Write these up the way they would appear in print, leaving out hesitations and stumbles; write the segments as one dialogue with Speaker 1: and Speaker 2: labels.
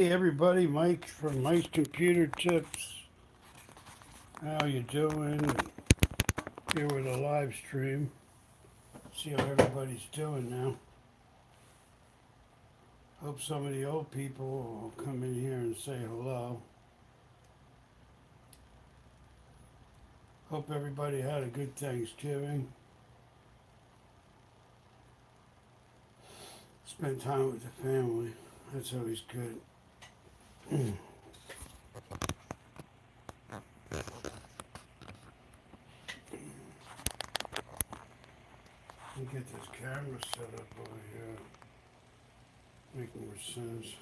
Speaker 1: Hey everybody, Mike from Mike's Computer Tips. How you doing? Here with a live stream. See how everybody's doing now. Hope some of the old people will come in here and say hello. Hope everybody had a good Thanksgiving. Spend time with the family. That's always good. Let me get this camera set up over here. Make more sense.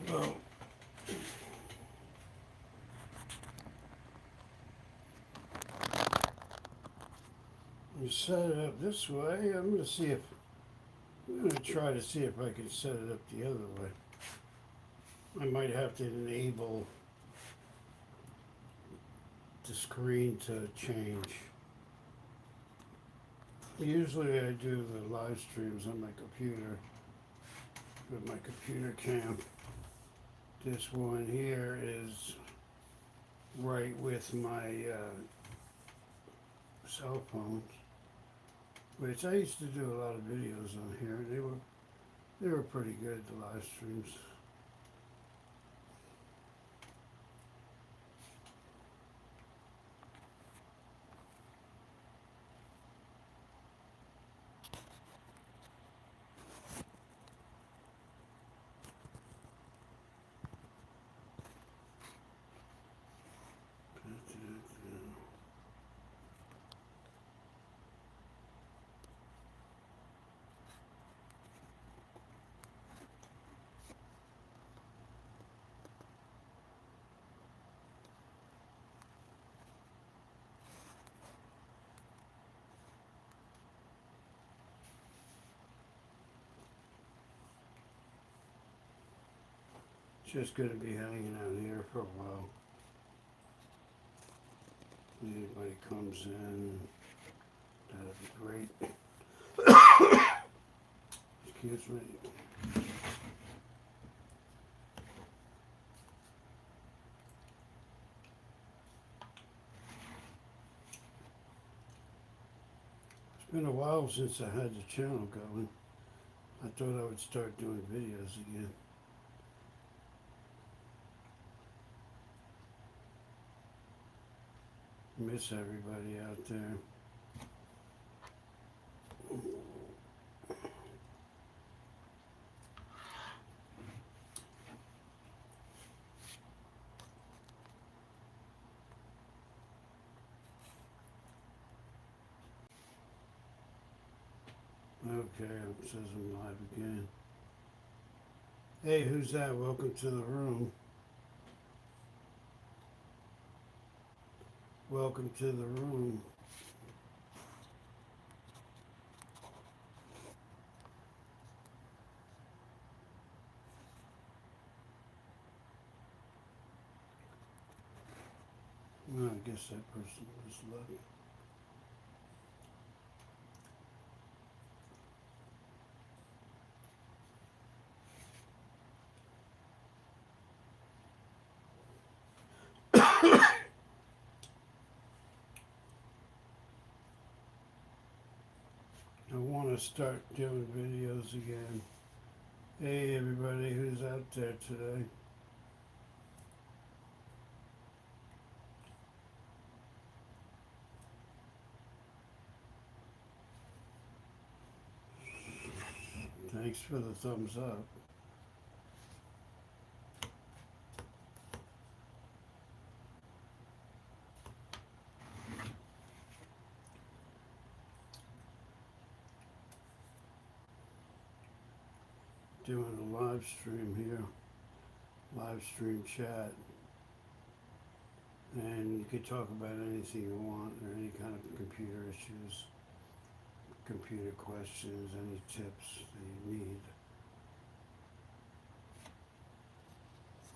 Speaker 1: Well, you set it up this way. I'm gonna try to see if I can set it up the other way. I might have to enable the screen to change. Usually I do the live streams on my computer with my computer cam. This one here is right with my cell phones, which I used to do a lot of videos on here. They were pretty good, the live streams. Just gonna be hanging out here for a while. If anybody comes in, that'd be great. Excuse me. It's been a while since I had the channel going. I thought I would start doing videos again. Miss everybody out there. Okay, it says I'm live again. Hey, who's that? Welcome to the room. Welcome to the room. Well, I guess that person was lucky. I want to start doing videos again. Hey, everybody who's out there today. Thanks for the thumbs up. doing a live stream here, live stream chat, and you could talk about anything you want or any kind of computer issues, computer questions, any tips that you need.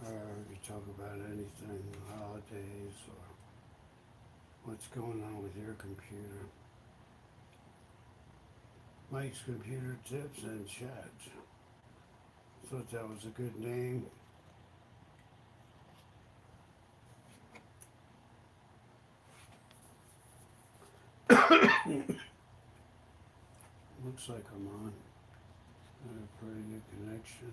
Speaker 1: Or you could talk about anything, holidays, or what's going on with your computer. Mike's Computer Tips and Chat. Thought that was a good name. Looks like I'm on. I have a pretty good connection.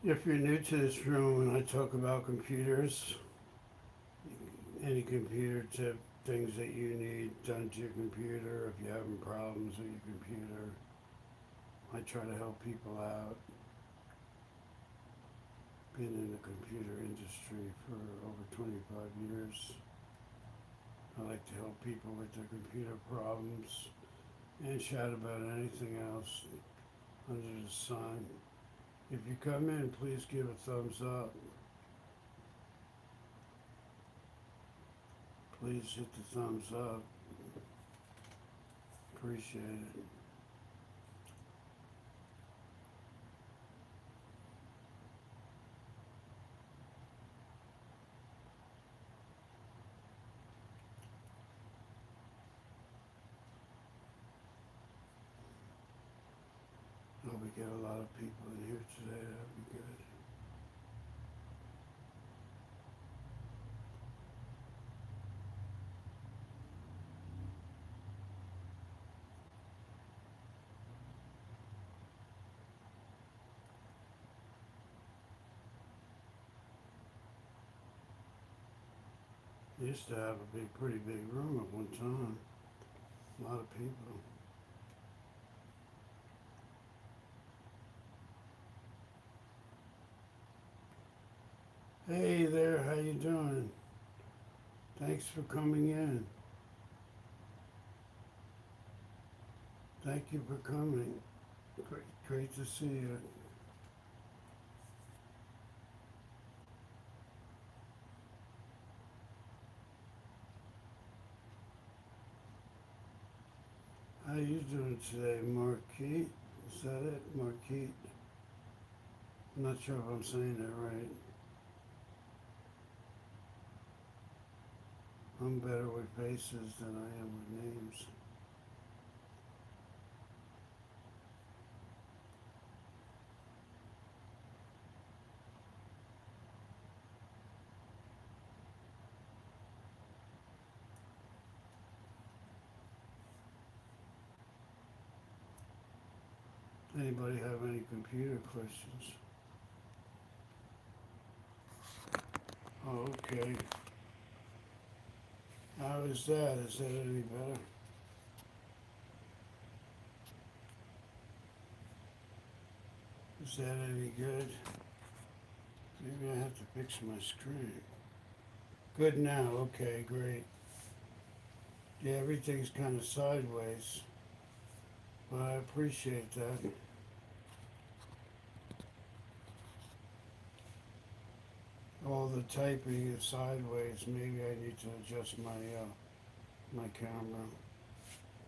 Speaker 1: If you're new to this room and I talk about computers, any computer tip, things that you need done to your computer, if you're having problems with your computer, I try to help people out. Been in the computer industry for over 25 years. I like to help people with their computer problems and chat about anything else under the sun. If you come in, please give a thumbs up. Please hit the thumbs up. Appreciate it. Hope we get a lot of people in here today. That'd be good. I used to have a pretty big room at one time. A lot of people. Hey there, how you doing? Thanks for coming in. Thank you for coming. Great to see you. How you doing today, Marquis? Is that it, Marquis? I'm not sure if I'm saying it right. I'm better with faces than I am with names. Anybody have any computer questions? Oh, okay. How is that? Is that any better? Is that any good? Maybe I have to fix my screen. Good now, okay, great. Yeah, everything's kind of sideways, but I appreciate that. All the typing is sideways. Maybe I need to adjust my camera,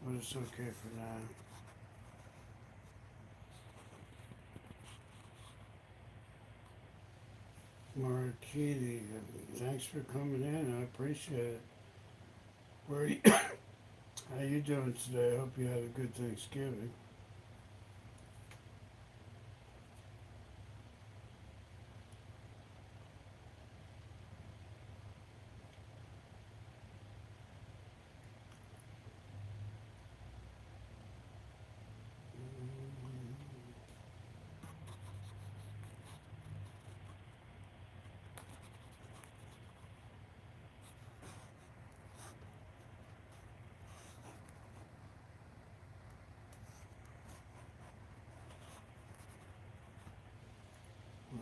Speaker 1: but it's okay for now. Marquiti, thanks for coming in. I appreciate it. Where are you, how you doing today? I hope you had a good Thanksgiving.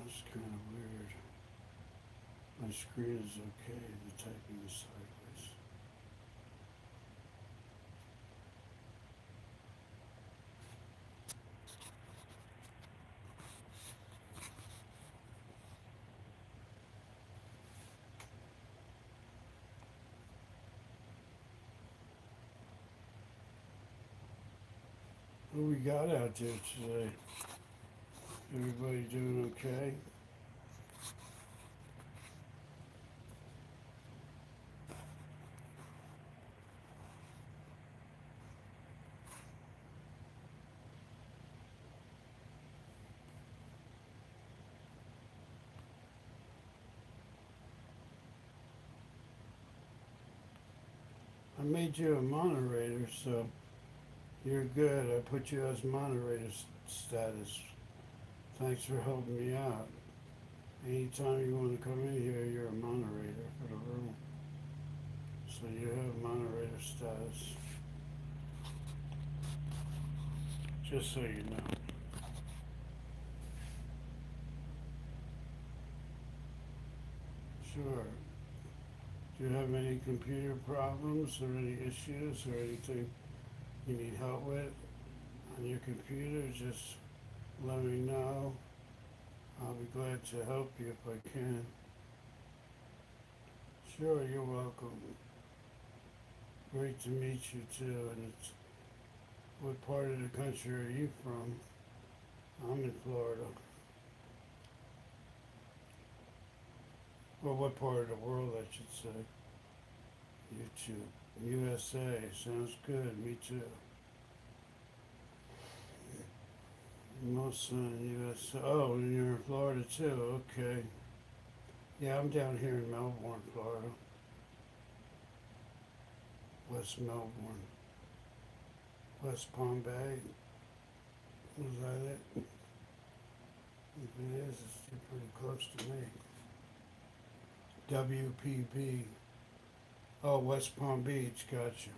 Speaker 1: It's kind of weird. My screen is okay, the typing is sideways. What we got out there today? Everybody doing okay? I made you a moderator, so you're good. I put you as moderator status. Thanks for helping me out. Anytime you want to come in here, you're a moderator for the room. So you have moderator status. Just so you know. Sure. Do you have any computer problems or any issues or anything you need help with on your computer? Just let me know. I'll be glad to help you if I can. Sure, you're welcome. Great to meet you too. And it's, what part of the country are you from? I'm in Florida. Well, what part of the world, I should say. YouTube. USA. Sounds good. Me too. Most in USA. Oh, and you're in Florida too. Okay. Yeah, I'm down here in Melbourne, Florida. West Melbourne. West Palm Bay. Was that it? If it is, it's pretty close to me. WPB. Oh, West Palm Beach, gotcha.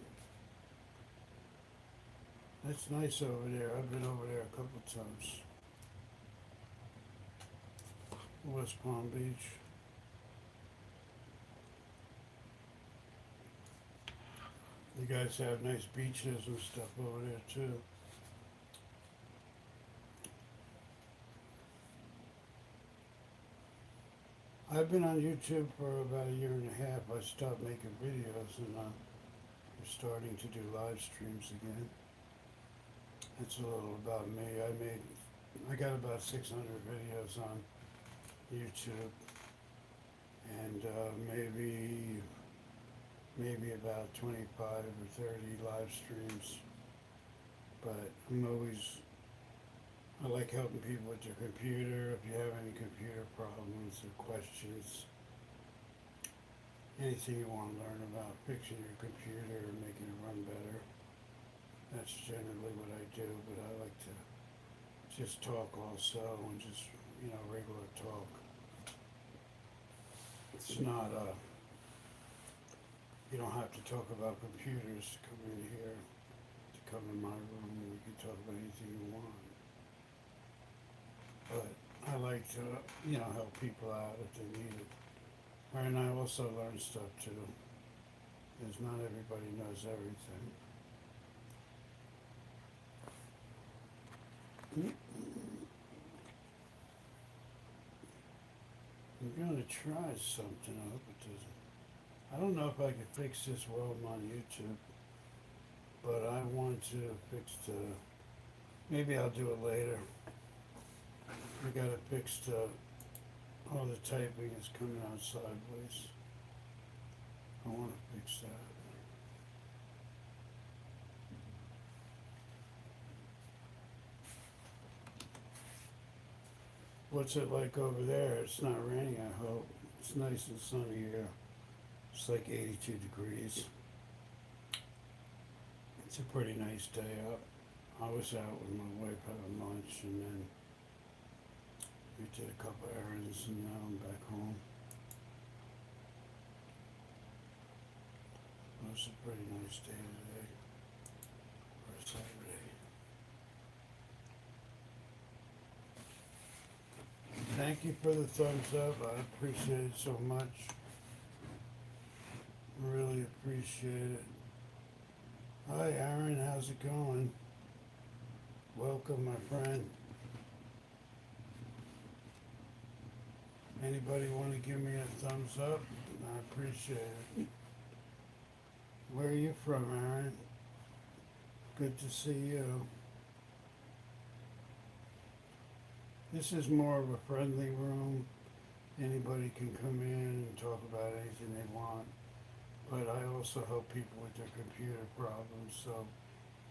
Speaker 1: That's nice over there. I've been over there a couple times. West Palm Beach. You guys have nice beaches and stuff over there too. I've been on YouTube for about a year and a half. I stopped making videos and I'm starting to do live streams again. That's a little about me. I got about 600 videos on YouTube and maybe about 25 or 30 live streams. But I like helping people with their computer. If you have any computer problems or questions, anything you want to learn about fixing your computer or making it run better, that's generally what I do. But I like to just talk also and just, regular talk. It's not, you don't have to talk about computers to come in here, to come in my room, and we can talk about anything you want. But I like to, help people out if they need it. And I also learn stuff too, because not everybody knows everything. I'm gonna try something. I hope it doesn't. I don't know if I can fix this while I'm on YouTube, but I want to fix maybe I'll do it later. I got it fixed. All the typing is coming out sideways. I want to fix that. What's it like over there? It's not raining, I hope. It's nice and sunny here. It's like 82 degrees. It's a pretty nice day out. I was out with my wife having lunch and then we did a couple errands and now I'm back home. It was a pretty nice day today for a Saturday. thank you for the thumbs up. I appreciate it so much. Really appreciate it. Hi, Aaron. How's it going? Welcome, my friend. Anybody want to give me a thumbs up? I appreciate it. Where are you from, Aaron? Good to see you. This is more of a friendly room. Anybody can come in and talk about anything they want. But I also help people with their computer problems. So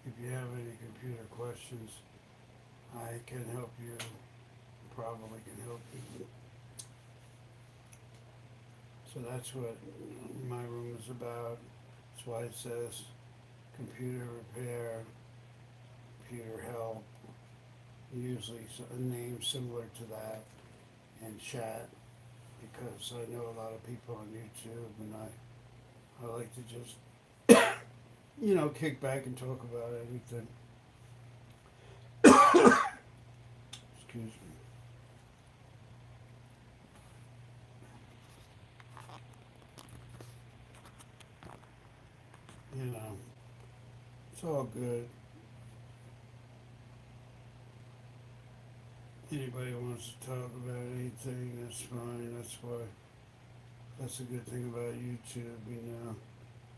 Speaker 1: if you have any computer questions, I can help you. Probably can help you. So that's what my room is about. That's why it says computer repair, computer help, usually a name similar to that, and chat, because I know a lot of people on YouTube, and I like to just, kick back and talk about everything. Excuse me. It's all good. Anybody wants to talk about anything, that's fine. That's a good thing about YouTube,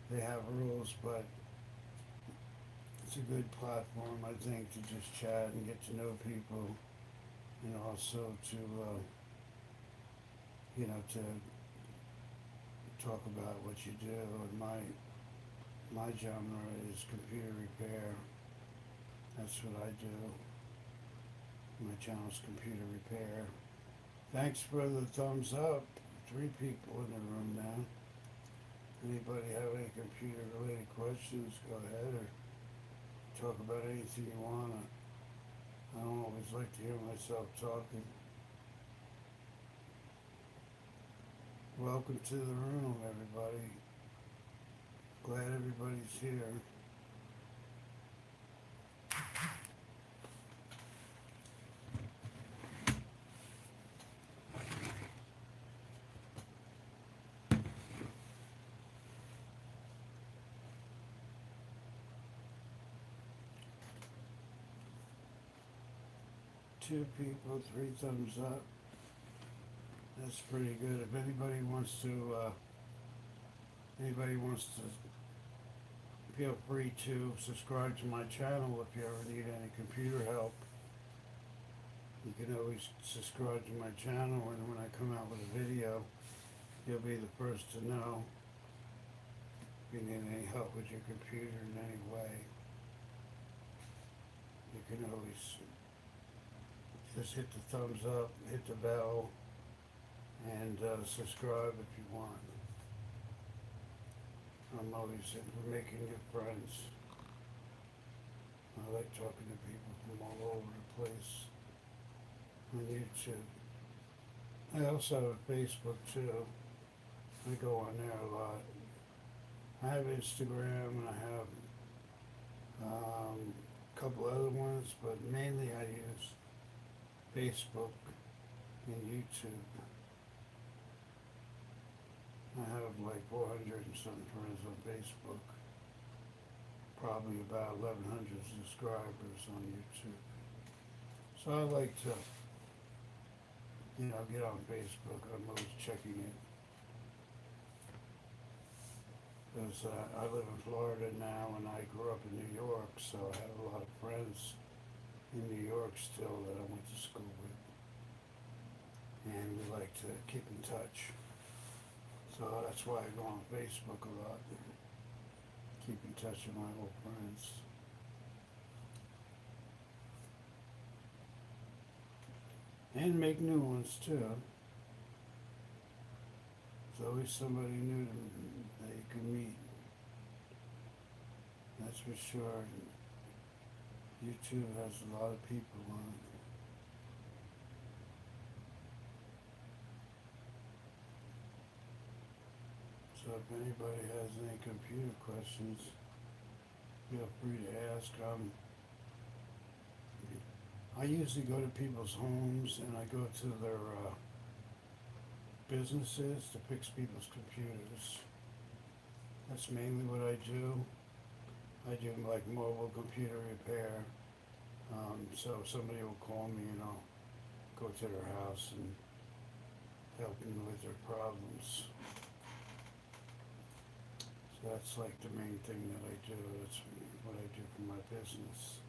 Speaker 1: they have rules, but it's a good platform, I think, to just chat and get to know people, and also to, to talk about what you do. And my genre is computer repair. That's what I do. My channel's computer repair. Thanks for the thumbs up. 3 people in the room now. Anybody have any computer related questions, go ahead, or talk about anything you want. I don't always like to hear myself talking. Welcome to the room, everybody. Glad everybody's here. Two people, 3 thumbs up. That's pretty good. If anybody wants to feel free to subscribe to my channel if you ever need any computer help. You can always subscribe to my channel, and when I come out with a video, you'll be the first to know. If you need any help with your computer in any way, you can always just hit the thumbs up, hit the bell, and subscribe if you want. I'm always making new friends. I like talking to people from all over the place on YouTube. I also have a Facebook too. I go on there a lot. I have Instagram, and I have a couple other ones, but mainly I use Facebook and YouTube. I have like 400 and some friends on Facebook. Probably about 1,100 subscribers on YouTube. So I like to, get on Facebook. I'm always checking it. Because I live in Florida now, and I grew up in New York, so I have a lot of friends in New York still that I went to school with. And we like to keep in touch. So that's why I go on Facebook a lot. Keep in touch with my old friends. And make new ones too. There's always somebody new that you can meet. That's for sure. YouTube has a lot of people on it. So if anybody has any computer questions, feel free to ask. I usually go to people's homes and I go to their businesses to fix people's computers. That's mainly what I do. I do like mobile computer repair. So somebody will call me and I'll go to their house and help them with their problems. So that's like the main thing that I do. That's what I do for my business,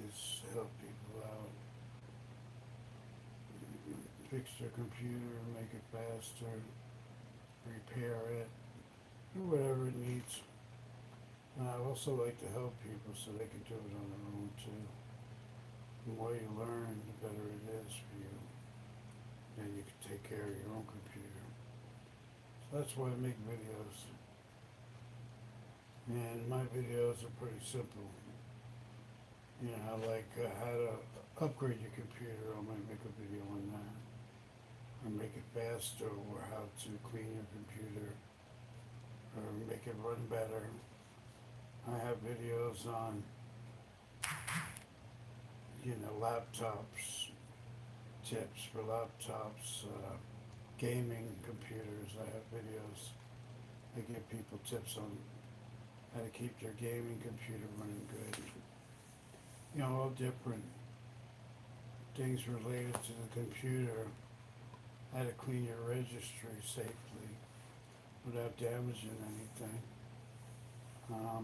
Speaker 1: is help people out, fix their computer, make it faster, repair it, or whatever it needs. And I also like to help people so they can do it on their own too. The more you learn, the better it is for you. Then you can take care of your own computer. So that's why I make videos. And my videos are pretty simple. You know, like how to upgrade your computer, I might make a video on that. Or make it faster, or how to clean your computer, or make it run better. I have videos on, laptops, tips for laptops, gaming computers. I have videos. I give people tips on how to keep their gaming computer running good. All different things related to the computer. How to clean your registry safely without damaging anything. How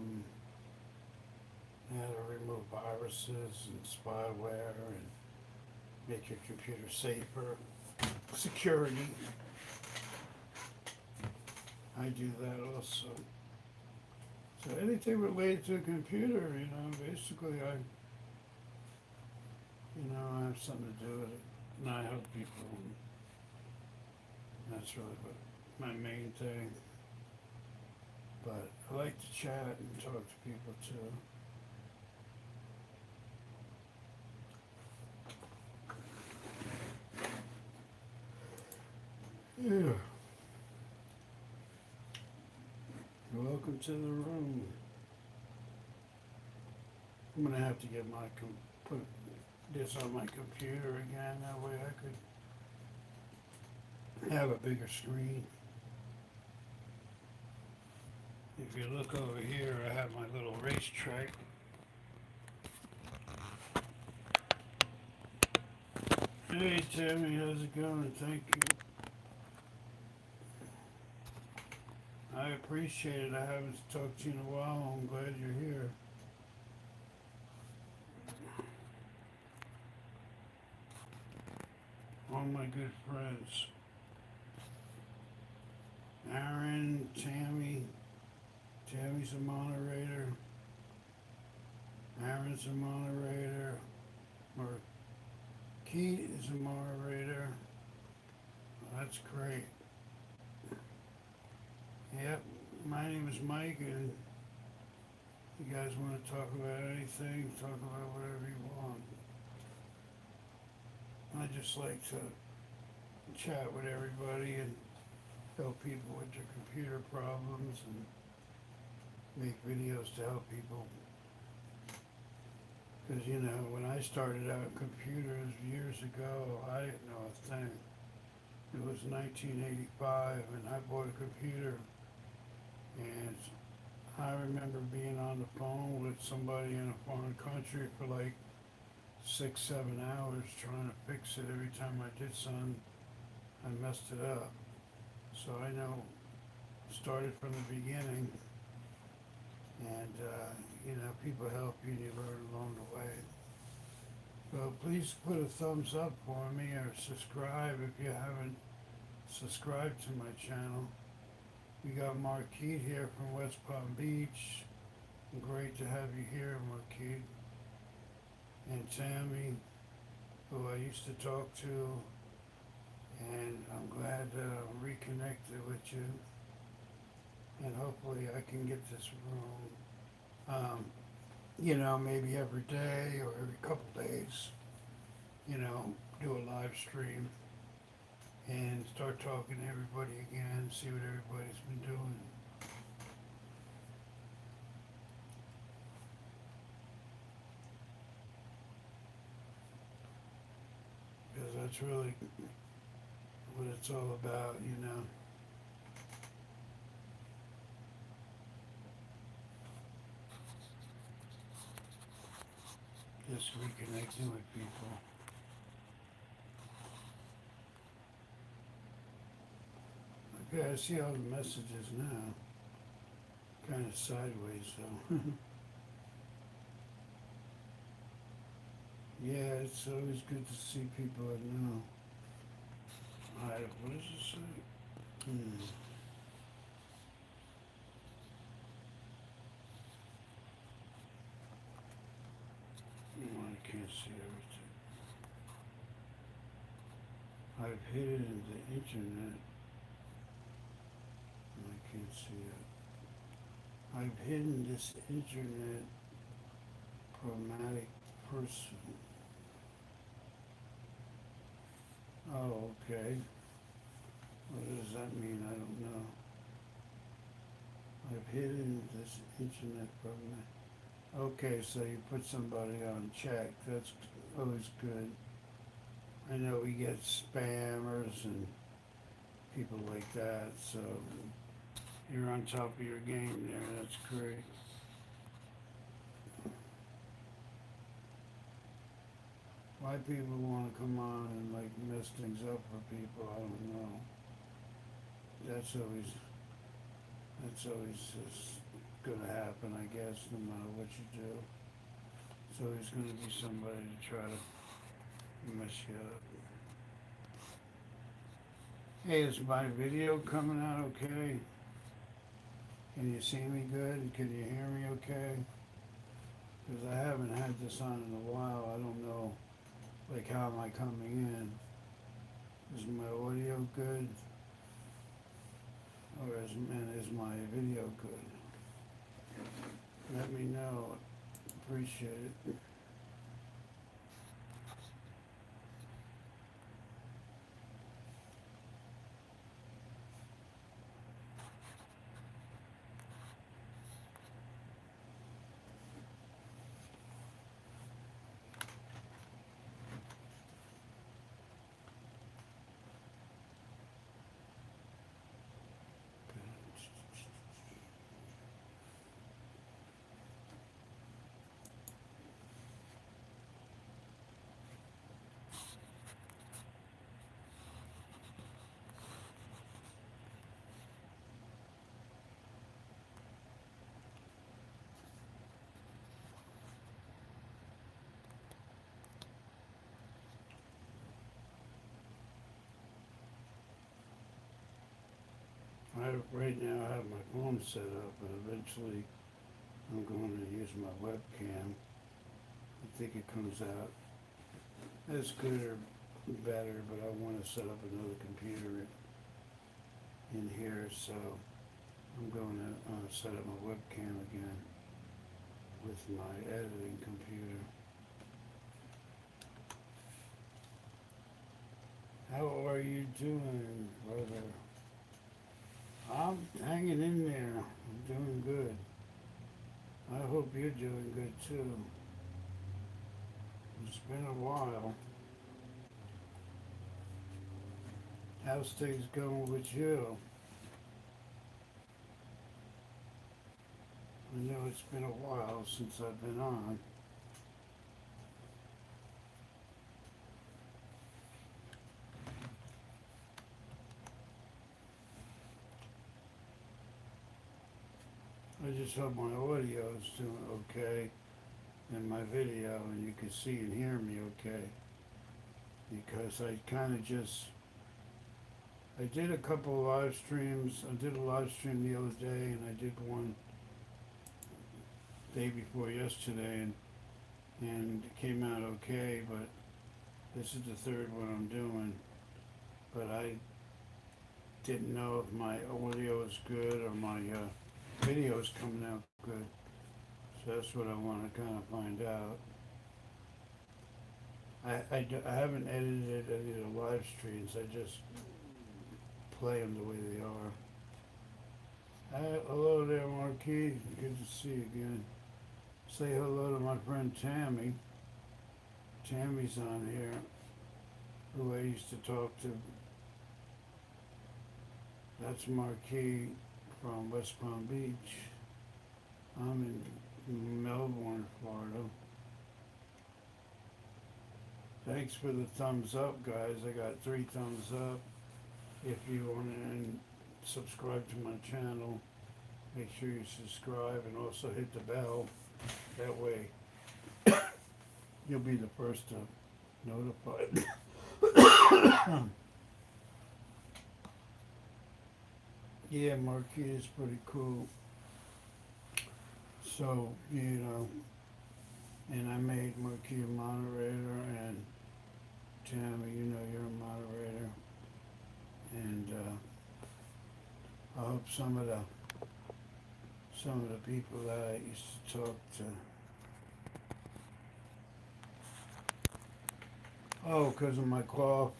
Speaker 1: to remove viruses and spyware and make your computer safer. Security. I do that also. So anything related to a computer, basically I have something to do with it. And I help people. And that's really what my main thing. But I like to chat and talk to people too. Yeah. Welcome to the room. I'm gonna have to get put this on my computer again. That way I could have a bigger screen. If you look over here, I have my little racetrack. Hey Tammy, how's it going? Thank you. I appreciate it. I haven't talked to you in a while. I'm glad you're here. All my good friends. Aaron, Tammy. Tammy's a moderator. Aaron's a moderator. Keith is a moderator. Well, that's great. Yep, my name is Mike, and you guys want to talk about anything, talk about whatever you want. I just like to chat with everybody and help people with their computer problems and make videos to help people. Because, when I started out in computers years ago, I didn't know a thing. It was 1985, and I bought a computer. And I remember being on the phone with somebody in a foreign country for like 6-7 hours trying to fix it. Every time I did something, I messed it up. So I know, started from the beginning, and people help you and you learn along the way. So please put a thumbs up for me, or subscribe if you haven't subscribed to my channel. We got Marquis here from West Palm Beach. Great to have you here, Marquis. And Tammy, who I used to talk to, and I'm glad I reconnected with you. And hopefully I can get this room, maybe every day or every couple days, do a live stream and start talking to everybody again, see what everybody's been doing. that's really what it's all about, you know. Just reconnecting with people. Okay, I see all the messages now. Kind of sideways though. Yeah, it's always good to see people I know. Alright, what does it say? Oh, I can't see everything. I've hidden the internet. I can't see it. I've hidden this internet problematic person. Oh, okay. What does that mean? I don't know. I've hidden this internet problematic. Okay, so you put somebody on check. That's always good. I know we get spammers and people like that, so you're on top of your game there. That's great. Why people want to come on and like mess things up for people, I don't know. That's always just gonna happen, I guess, no matter what you do. It's always gonna be somebody to try to mess you up. Hey, is my video coming out okay? Can you see me good? Can you hear me okay? Because I haven't had this on in a while. I don't know, like, how am I coming in? Is my audio good? Or is my video good? Let me know. Appreciate it. Right now I have my phone set up, but eventually I'm going to use my webcam. I think it comes out as good or better, but I want to set up another computer in here, so I'm going to set up my webcam again with my editing computer. How are you doing, brother? I'm hanging in there. I'm doing good. I hope you're doing good too. It's been a while. How's things going with you? I know it's been a while since I've been on. I just hope my audio is doing okay in my video and you can see and hear me okay. Because I kind of I did a couple of live streams. I did a live stream the other day and I did one day before yesterday and it came out okay, but this is the third one I'm doing. But I didn't know if my audio is good or my video is coming out good. So that's what I want to kind of find out. I haven't edited any of the live streams. I just play them the way they are. Hello there, Marquis. Good to see you again. Say hello to my friend Tammy. Tammy's on here. who I used to talk to. That's Marquis from West Palm Beach. I'm in Melbourne, Florida. Thanks for the thumbs up, guys. I got 3 thumbs up. If you want to subscribe to my channel, make sure you subscribe and also hit the bell. That way, you'll be the first to notify. Yeah, Marquis is pretty cool. So, and I made Marquis a moderator, and Tammy, you're a moderator. And I hope some of the people that I used to talk to. Oh, because of my cough.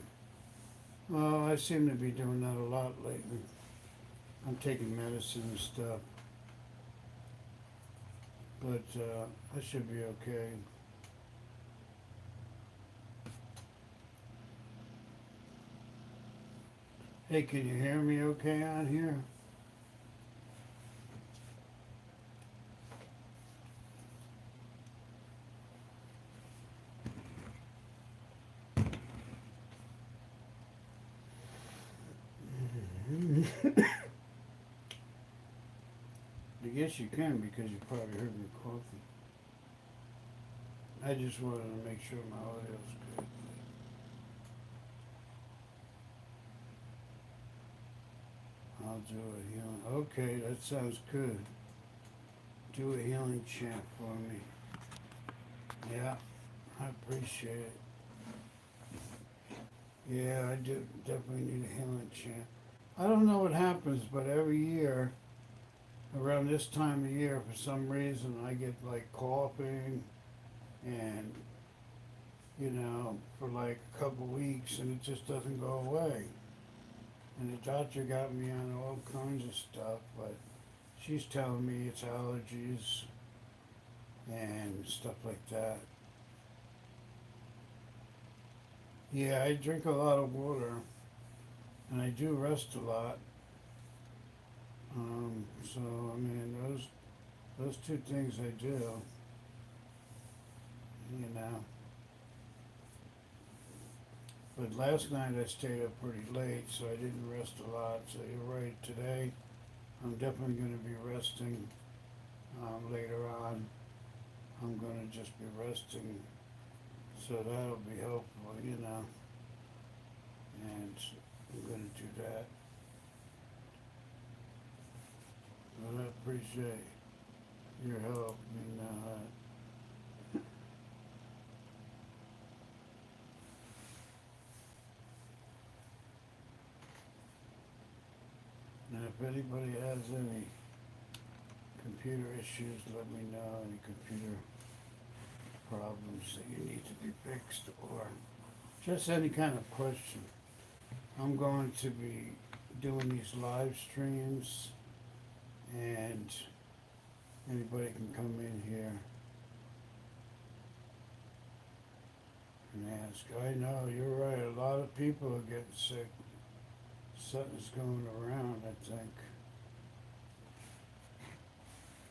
Speaker 1: Oh, I seem to be doing that a lot lately. I'm taking medicine and stuff. But I should be okay. Hey, can you hear me okay on here? I guess you can because you probably heard me coughing. I just wanted to make sure my audio's good. I'll do a healing. Okay, that sounds good. Do a healing chant for me. Yeah, I appreciate it. Yeah, I do definitely need a healing chant. I don't know what happens, but every year, around this time of year, for some reason, I get like coughing and, for like a couple weeks, and it just doesn't go away. And the doctor got me on all kinds of stuff, but she's telling me it's allergies and stuff like that. Yeah, I drink a lot of water, and I do rest a lot. So I mean, those 2 things I do, you know. But last night I stayed up pretty late, so I didn't rest a lot. So you're right. Today, I'm definitely going to be resting. Later on, I'm going to just be resting, so that'll be helpful, and I'm going to do that. But I appreciate your help in that. Now, if anybody has any computer issues, let me know. Any computer problems that you need to be fixed, or just any kind of question. I'm going to be doing these live streams, and anybody can come in here and ask. I know, you're right. A lot of people are getting sick. Something's going around, I think.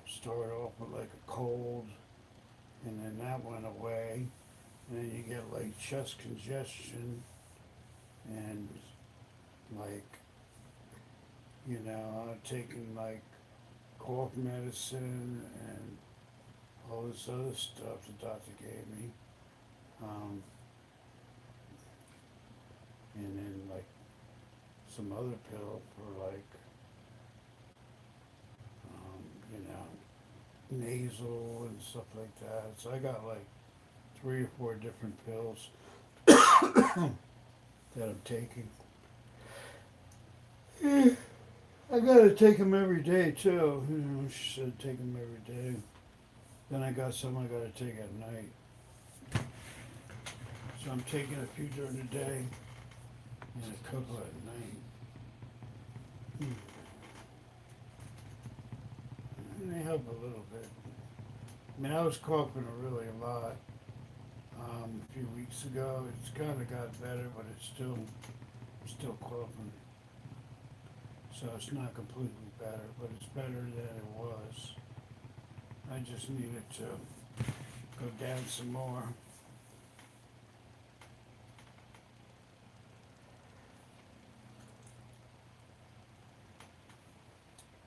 Speaker 1: Started off with like a cold, and then that went away. And then you get like chest congestion, and like, taking like cough medicine and all this other stuff the doctor gave me. And then like some other pill for like, nasal and stuff like that. So I got like 3 or 4 different pills that I'm taking. I gotta take them every day too. She said take them every day. Then I got some I gotta take at night. So I'm taking a few during the day and a couple at night. And they help a little bit. I mean, I was coughing really a lot. a few weeks ago. It's kind of got better, but it's still clipping. So it's not completely better, but it's better than it was. I just needed to go down some more.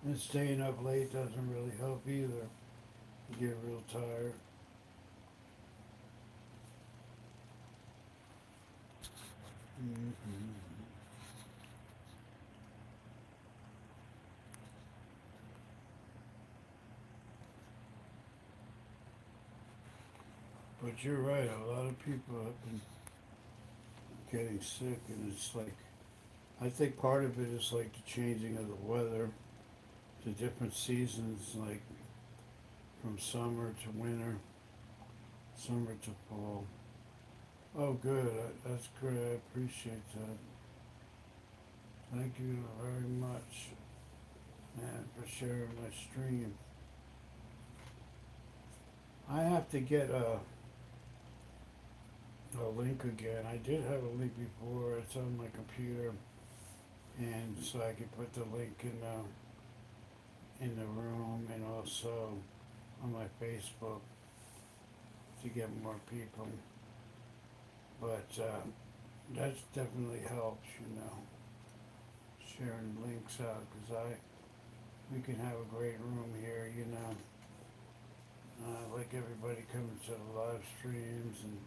Speaker 1: And staying up late doesn't really help either. You get real tired. Hmm. But you're right, a lot of people have been getting sick, and it's like, I think part of it is like the changing of the weather, the different seasons, like from summer to winter, summer to fall. Oh, good, that's great, I appreciate that. Thank you very much, man, for sharing my stream. I have to get a link again. I did have a link before, it's on my computer, and so I could put the link in the room and also on my Facebook to get more people. But that definitely helps, sharing links out, because we can have a great room here, like everybody coming to the live streams, and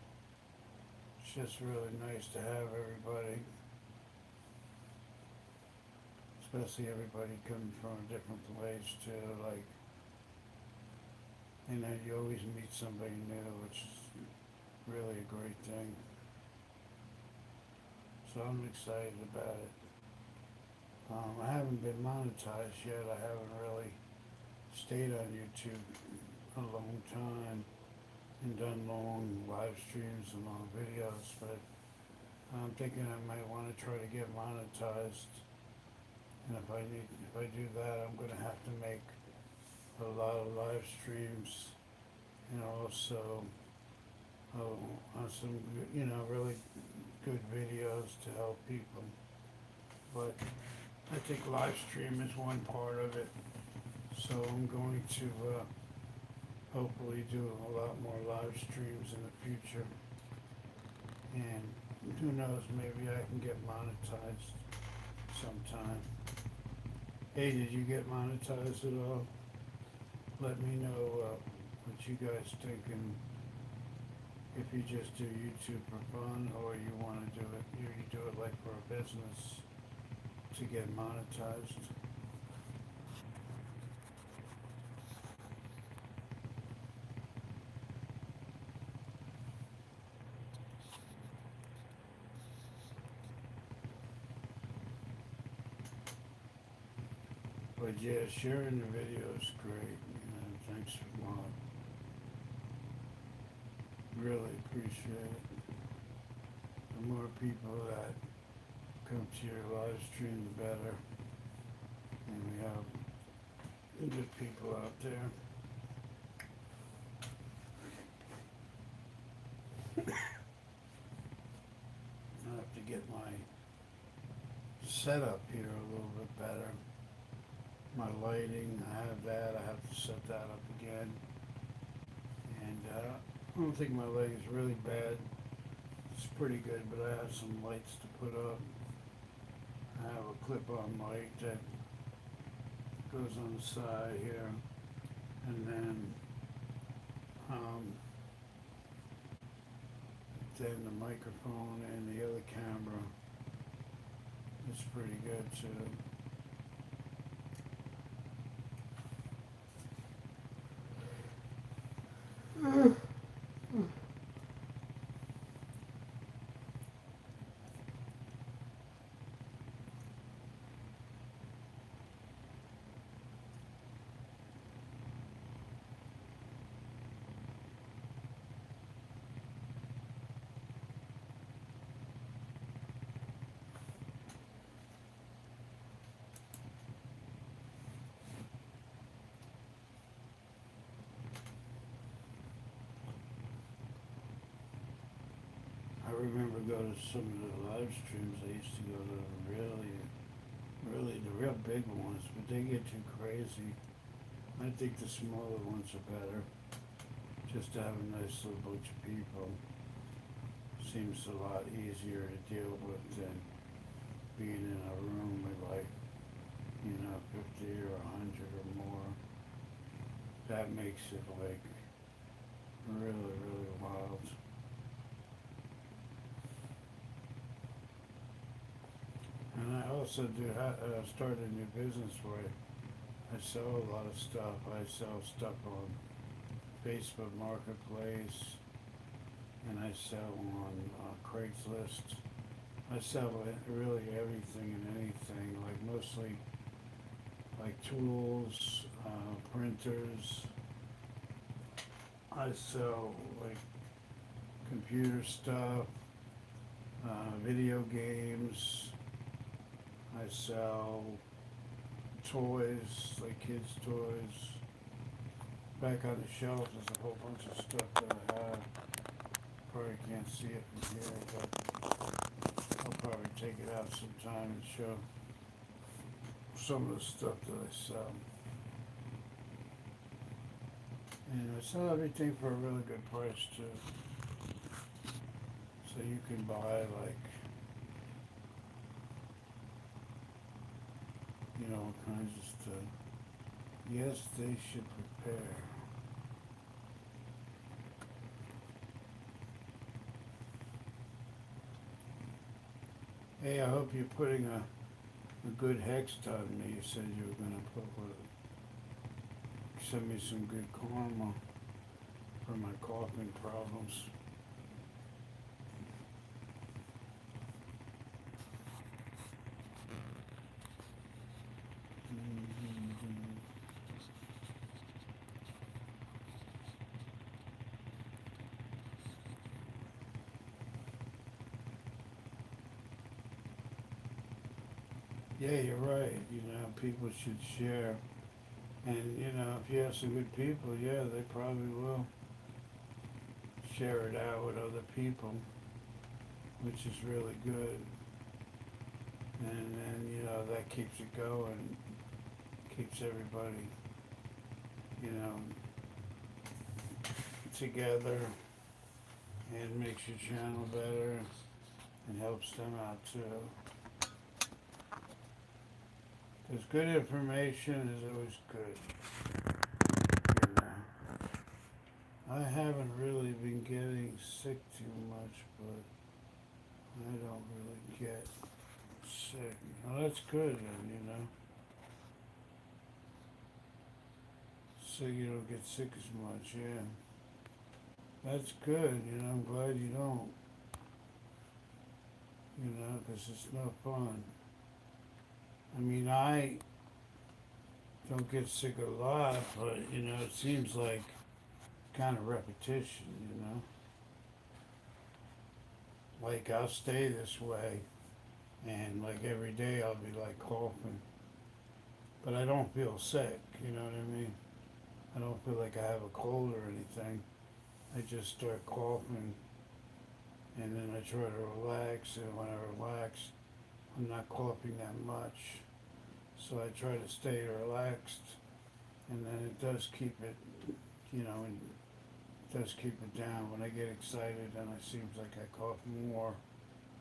Speaker 1: it's just really nice to have everybody, especially everybody coming from a different place too, like, and then you always meet somebody new, which is really a great thing. So I'm excited about it. I haven't been monetized yet. I haven't really stayed on YouTube a long time and done long live streams and long videos, but I'm thinking I might want to try to get monetized. And if I do that, I'm gonna have to make a lot of live streams, and also on some really good videos to help people. But I think live stream is one part of it, so I'm going to hopefully do a lot more live streams in the future. And who knows, maybe I can get monetized sometime. Hey, did you get monetized at all? Let me know what you guys think, and if you just do YouTube for fun, or you want to do it, you do it like for a business to get monetized. But yeah, sharing the video is great. Thanks a lot. Really appreciate it. The more people that come to your live stream, the better. And we have good people out there. I have to get my setup here a little bit better. My lighting, I have that. I have to set that up again. And I don't think my lighting's really bad. It's pretty good, but I have some lights to put up. I have a clip-on light that goes on the side here, and then the microphone and the other camera is pretty good too. remember going to some of the live streams. I used to go to the really the real big ones, but they get too crazy. I think the smaller ones are better. Just to have a nice little bunch of people seems a lot easier to deal with than being in a room with like, 50 or 100 or more. That makes it like really wild. And I also started a new business where I sell a lot of stuff. I sell stuff on Facebook Marketplace, and I sell on Craigslist. I sell really everything and anything, like mostly like tools, printers. I sell like computer stuff, video games. I sell toys, like kids' toys. Back on the shelf, there's a whole bunch of stuff that I have. Probably can't see it from here, but I'll probably take it out sometime and show some of the stuff that I sell. And I sell everything for a really good price too. So you can buy like, all kinds of stuff. Yes, they should prepare. Hey, I hope you're putting a good hex on me. You said you were gonna send me some good karma for my coughing problems. Yeah, you're right. People should share. And, if you have some good people, yeah, they probably will share it out with other people, which is really good. And then, that keeps it going, keeps everybody, together, and makes your channel better and helps them out too. Because good information is always good. I haven't really been getting sick too much, but I don't really get sick. Well, that's good then. So you don't get sick as much, yeah. That's good, I'm glad you don't. Because it's no fun. I mean, I don't get sick a lot, but, it seems like kind of repetition, Like, I'll stay this way, and, like, every day I'll be, like, coughing. But I don't feel sick, you know what I mean? I don't feel like I have a cold or anything. I just start coughing, and then I try to relax, and when I relax, I'm not coughing that much. So I try to stay relaxed, and then it does keep it, and it does keep it down. When I get excited, then it seems like I cough more.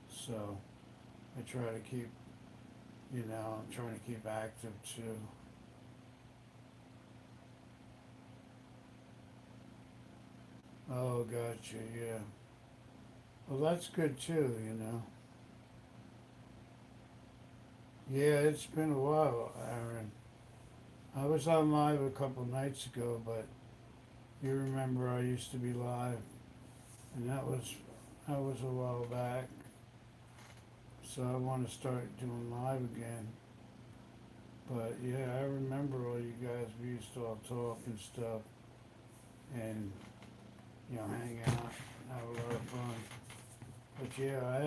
Speaker 1: So I try to keep, I'm trying to keep active too. Oh, gotcha, yeah. Well, that's good too. Yeah, it's been a while, Aaron. I was on live a couple nights ago, but you remember I used to be live, and that was a while back. So I want to start doing live again. But yeah, I remember all you guys. We used to all talk and stuff, and hang out, have a lot of fun. But yeah, I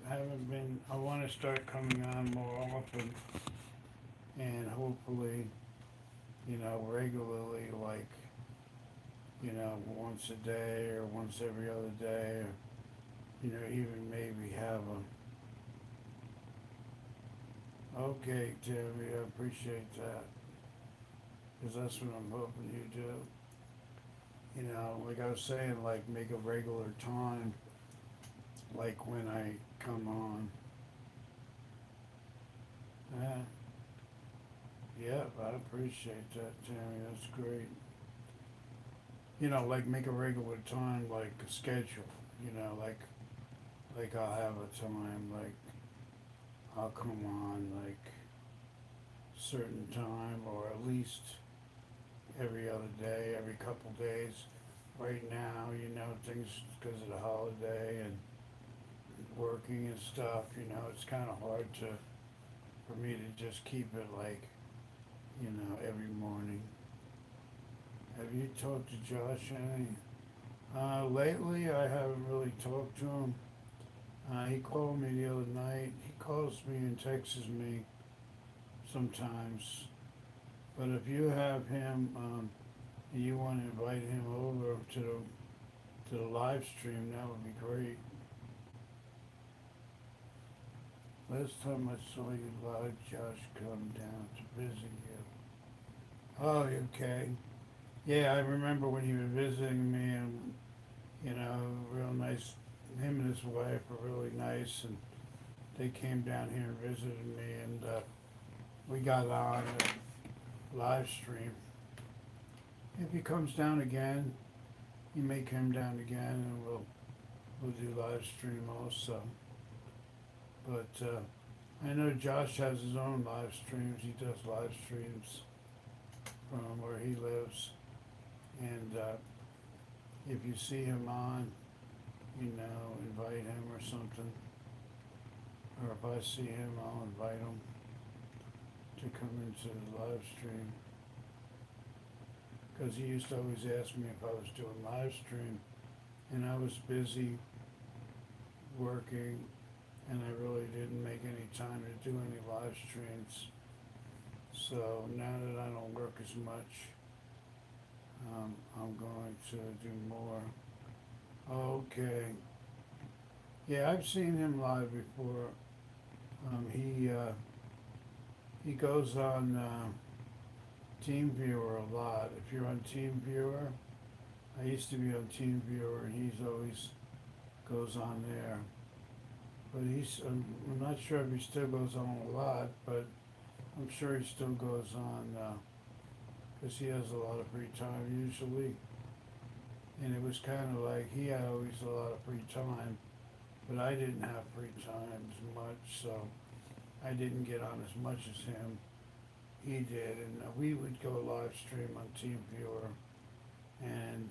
Speaker 1: haven't been. I want to start coming on more often, and hopefully, regularly, like you know, once a day or once every other day, or, you know, even maybe have a, okay, Tammy, I appreciate that, because that's what I'm hoping you do. You know, like I was saying, like make a regular time, like when I come on. Uh, yeah, I appreciate that, Tammy, that's great. You know, like make a regular time, like a schedule, you know, like I'll have a time, like I'll come on like certain time or at least every other day, every couple days. Right now, you know, things because of the holiday and working and stuff, you know, it's kind of hard to for me to just keep it like, you know, every morning. Have you talked to Josh any? Lately, I haven't really talked to him. He called me the other night. He calls me and texts me sometimes. But if you have him, and you want to invite him over to the live stream, that would be great. Last time I saw you live, Josh come down to visit you. Oh, okay. Yeah, I remember when he was visiting me, and you know, real nice. Him and his wife were really nice, and they came down here and visited me, and we got on a live stream. If he comes down again, he may come down again, and we'll do live stream also. But I know Josh has his own live streams. He does live streams from where he lives, and if you see him on, you know, invite him or something. Or if I see him, I'll invite him to come into the live stream. Because he used to always ask me if I was doing live stream, and I was busy working, and I really didn't make any time to do any live streams. So now that I don't work as much, I'm going to do more. Okay. Yeah, I've seen him live before. He goes on TeamViewer a lot. If you're on TeamViewer, I used to be on TeamViewer, and he's always goes on there. But I'm not sure if he still goes on a lot, but I'm sure he still goes on because he has a lot of free time usually. And it was kind of like he had always a lot of free time, but I didn't have free time as much, so I didn't get on as much as him. He did, and we would go live stream on TeamViewer, and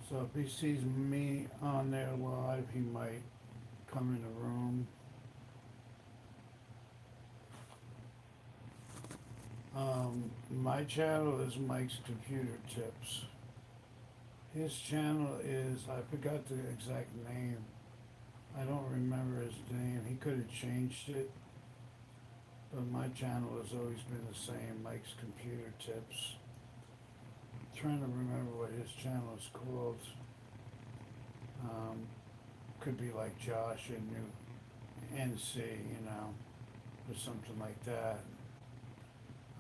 Speaker 1: so if he sees me on there live, he might come in the room. My channel is Mike's Computer Tips. His channel is, I forgot the exact name. I don't remember his name. He could have changed it. But my channel has always been the same, Mike's Computer Tips. I'm trying to remember what his channel is called. Could be like Josh in New NC, you know, or something like that.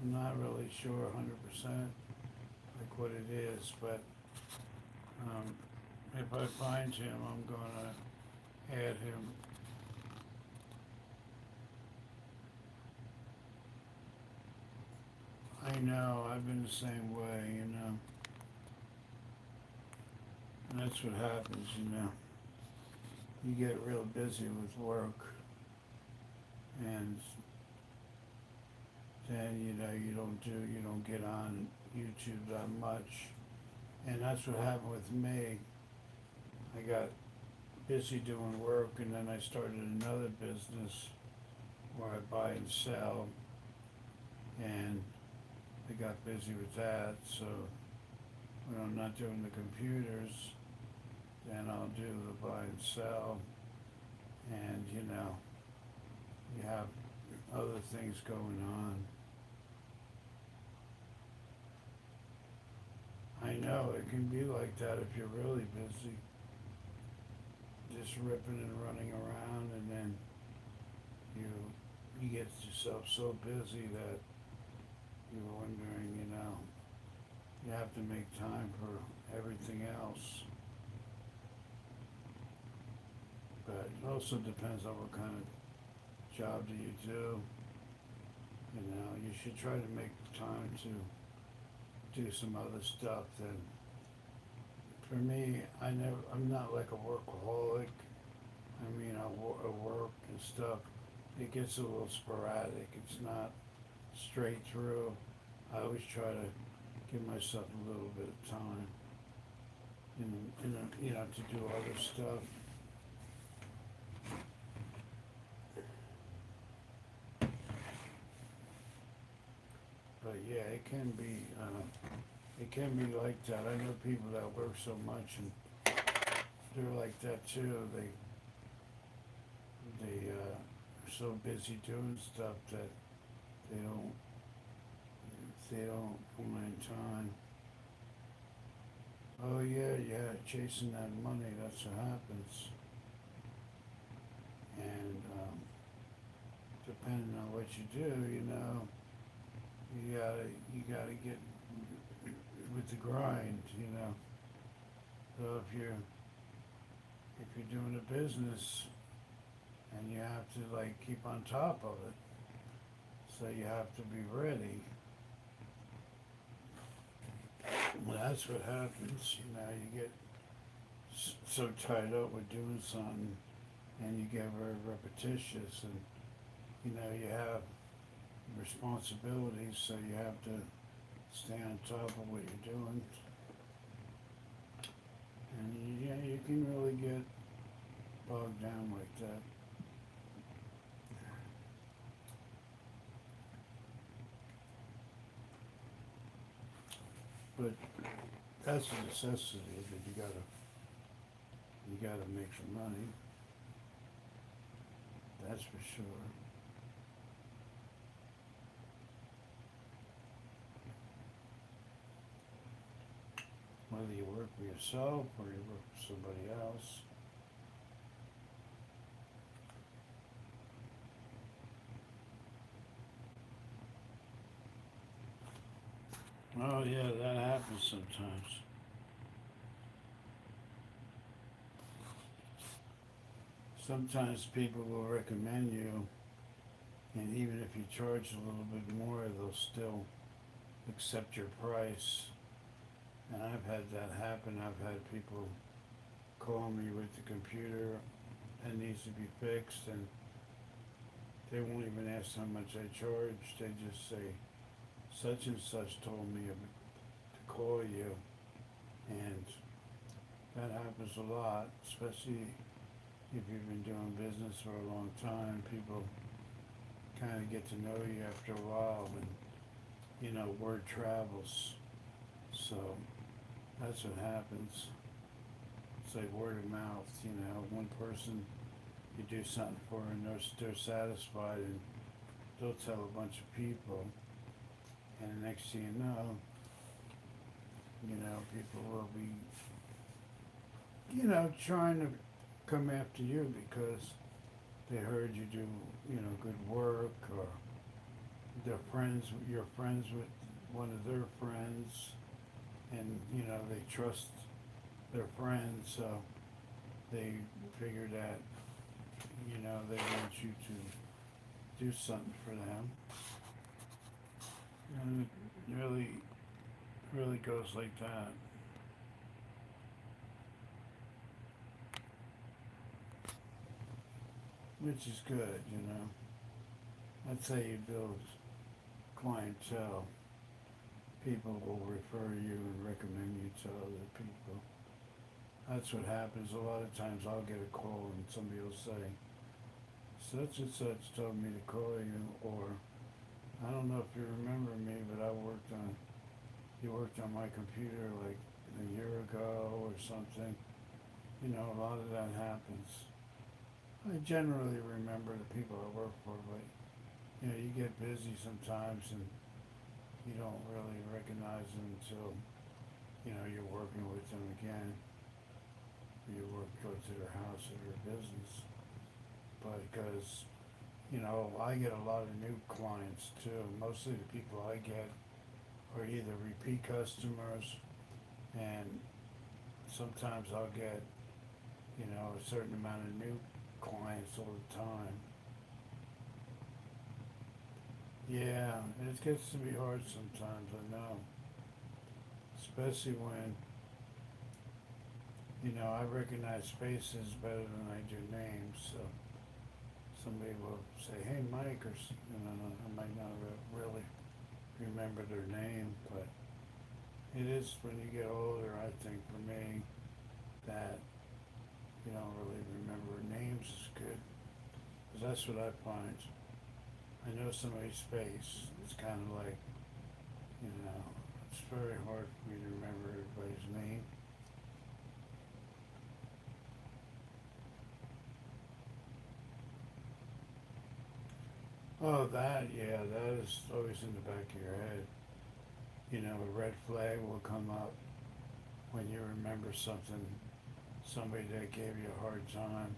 Speaker 1: I'm not really sure 100% like what it is, but if I find him, I'm gonna add him. I know, I've been the same way, you know. And that's what happens, you know. You get real busy with work, and then, you know, you don't get on YouTube that much. And that's what happened with me. I got busy doing work, and then I started another business where I buy and sell, and I got busy with that. So when I'm not doing the computers, then I'll do the buy and sell, and you know, you have other things going on. I know it can be like that if you're really busy, just ripping and running around, and then you you get yourself so busy that you're wondering, you have to make time for everything else. But it also depends on what kind of job do you do. You should try to make time to do some other stuff. Then, for me, I'm not like a workaholic. I mean, I work and stuff. It gets a little sporadic. It's not straight through. I always try to give myself a little bit of time, to do other stuff. But yeah, it can be like that. I know people that work so much and they're like that too. Are so busy doing stuff that they don't they don't find time. Oh yeah, yeah, chasing that money. That's what happens. And depending on what you do, you gotta get with the grind. So if you're doing a business and you have to like keep on top of it, so you have to be ready. Well, that's what happens. You get so tied up with doing something, and you get very repetitious, and you have responsibilities, so you have to stay on top of what you're doing. And yeah, you can really get bogged down like that. But that's a necessity that you gotta make some money. That's for sure. Whether you work for yourself or you work for somebody else. Oh yeah, that happens sometimes. Sometimes people will recommend you, and even if you charge a little bit more, they'll still accept your price. And I've had that happen. I've had people call me with the computer that needs to be fixed, and they won't even ask how much I charge. They just say, such and such told me to call you. And that happens a lot, especially if you've been doing business for a long time. People kind of get to know you after a while, and word travels. So that's what happens. It's like word of mouth. One person, you do something for, and they're satisfied, and they'll tell a bunch of people, and the next thing people will be trying to come after you because they heard you do good work, or you're friends with one of their friends, and they trust their friends, so they figure that they want you to do something for them. And it really goes like that. Which is good. That's how you build clientele. People will refer you and recommend you to other people. That's what happens. A lot of times I'll get a call and somebody will say, such and such told me to call you, or I don't know if you remember me, but you worked on my computer like a year ago or something. A lot of that happens. I generally remember the people I work for, but you get busy sometimes and you don't really recognize them until you're working with them again. Go to their house or their business. But because, I get a lot of new clients too. Mostly the people I get are either repeat customers, and sometimes I'll get, a certain amount of new clients all the time. Yeah, it gets to be hard sometimes, I know. Especially when, I recognize faces better than I do names, so somebody will say, "Hey, Mike," or, I might not really remember their name, but it is when you get older, I think, for me, that you don't really remember names as good. Because that's what I find. I know somebody's face. It's kind of like, you know, it's very hard for me to remember everybody's name. Oh, yeah, that is always in the back of your head. A red flag will come up when you remember something, somebody that gave you a hard time,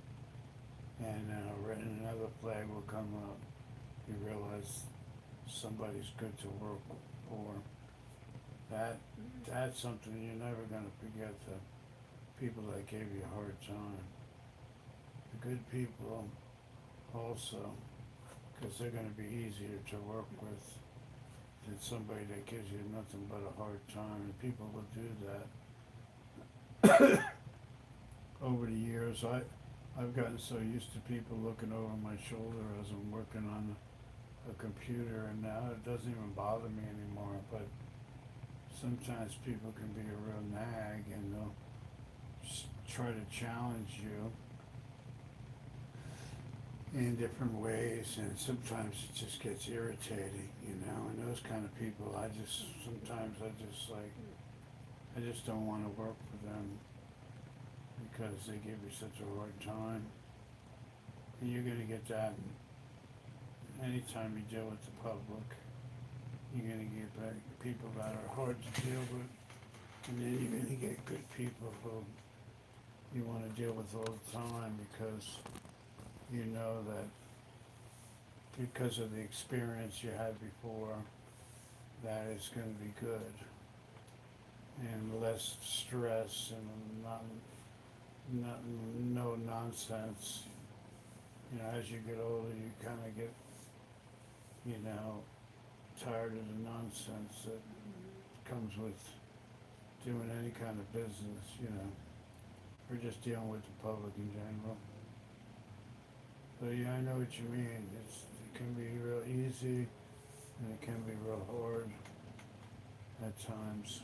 Speaker 1: and another flag will come up. You realize somebody's good to work for. That that's something you're never gonna forget. The people that gave you a hard time, the good people also, because they're gonna be easier to work with than somebody that gives you nothing but a hard time. And people will do that. Over the years, I've gotten so used to people looking over my shoulder as I'm working on a computer, and now it doesn't even bother me anymore. But sometimes people can be a real nag, and they'll try to challenge you in different ways, and sometimes it just gets irritating. And those kind of people, sometimes I just don't want to work for them because they give you such a hard time. And you're going to get that anytime you deal with the public. You're going to get back people that are hard to deal with, and then you're going to get good people who you want to deal with all the time because you know that because of the experience you had before, that it's going to be good and less stress and not no nonsense. As you get older, you kind of get, you know, tired of the nonsense that comes with doing any kind of business. Or just dealing with the public in general. So yeah, I know what you mean. It can be real easy and it can be real hard at times.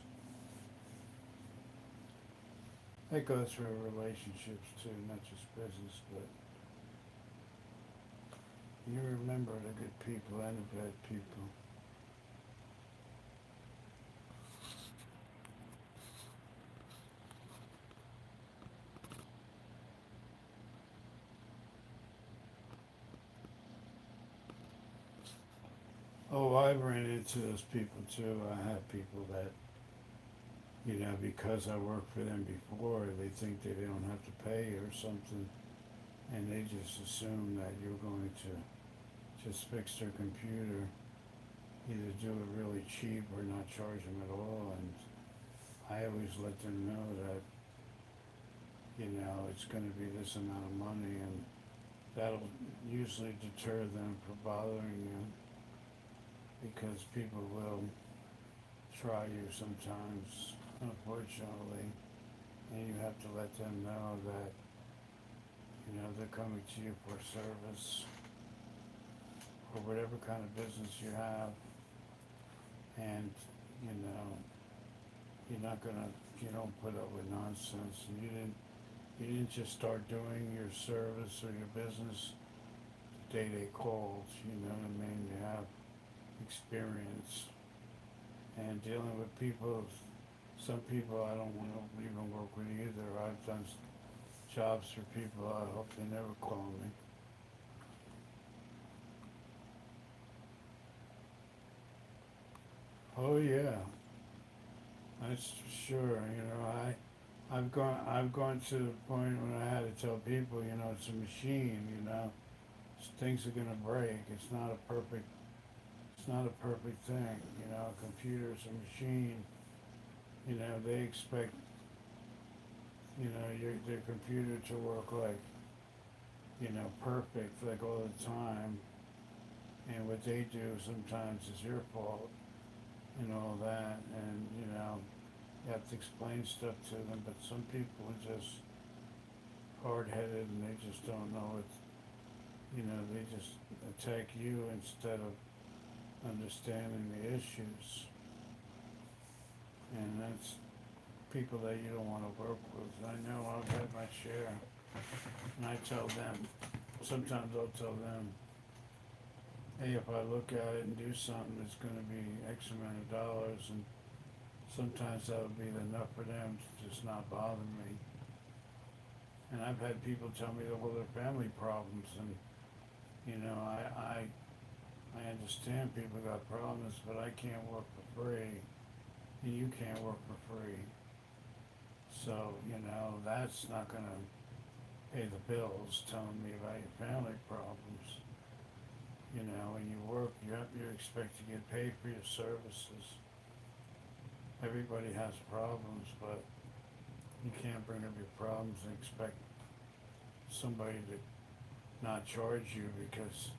Speaker 1: That goes for relationships too, not just business, but you remember the good people and the bad people. Oh, I've ran into those people too. I have people that, because I worked for them before, they think they don't have to pay or something, and they just assume that you're going to just fix their computer, either do it really cheap or not charge them at all. And I always let them know that, it's going to be this amount of money, and that'll usually deter them from bothering you because people will try you sometimes, unfortunately, and you have to let them know that, they're coming to you for service or whatever kind of business you have, and, you know, you don't put up with nonsense, and you didn't just start doing your service or your business the day they called, you know what I mean? You have experience and dealing with people. Some people I don't want to even work with either. I've done jobs for people I hope they never call me. Oh yeah, That's sure. I've gone to the point when I had to tell people, it's a machine. Things are gonna break. It's not a perfect thing. A computer's a machine. They expect their computer to work like perfect like all the time, and what they do sometimes is your fault and all that, and you have to explain stuff to them. But some people are just hard-headed and they just don't know it. They just attack you instead of understanding the issues, and that's people that you don't want to work with. I know I've had my share, and I tell them, sometimes I'll tell them, hey, if I look at it and do something, it's going to be X amount of dollars, and sometimes that would be enough for them to just not bother me. And I've had people tell me that, well, their family problems, and I understand people got problems, but I can't work for free, and you can't work for free. So, that's not gonna pay the bills telling me about your family problems. When you work, you expect to get paid for your services. Everybody has problems, but you can't bring up your problems and expect somebody to not charge you because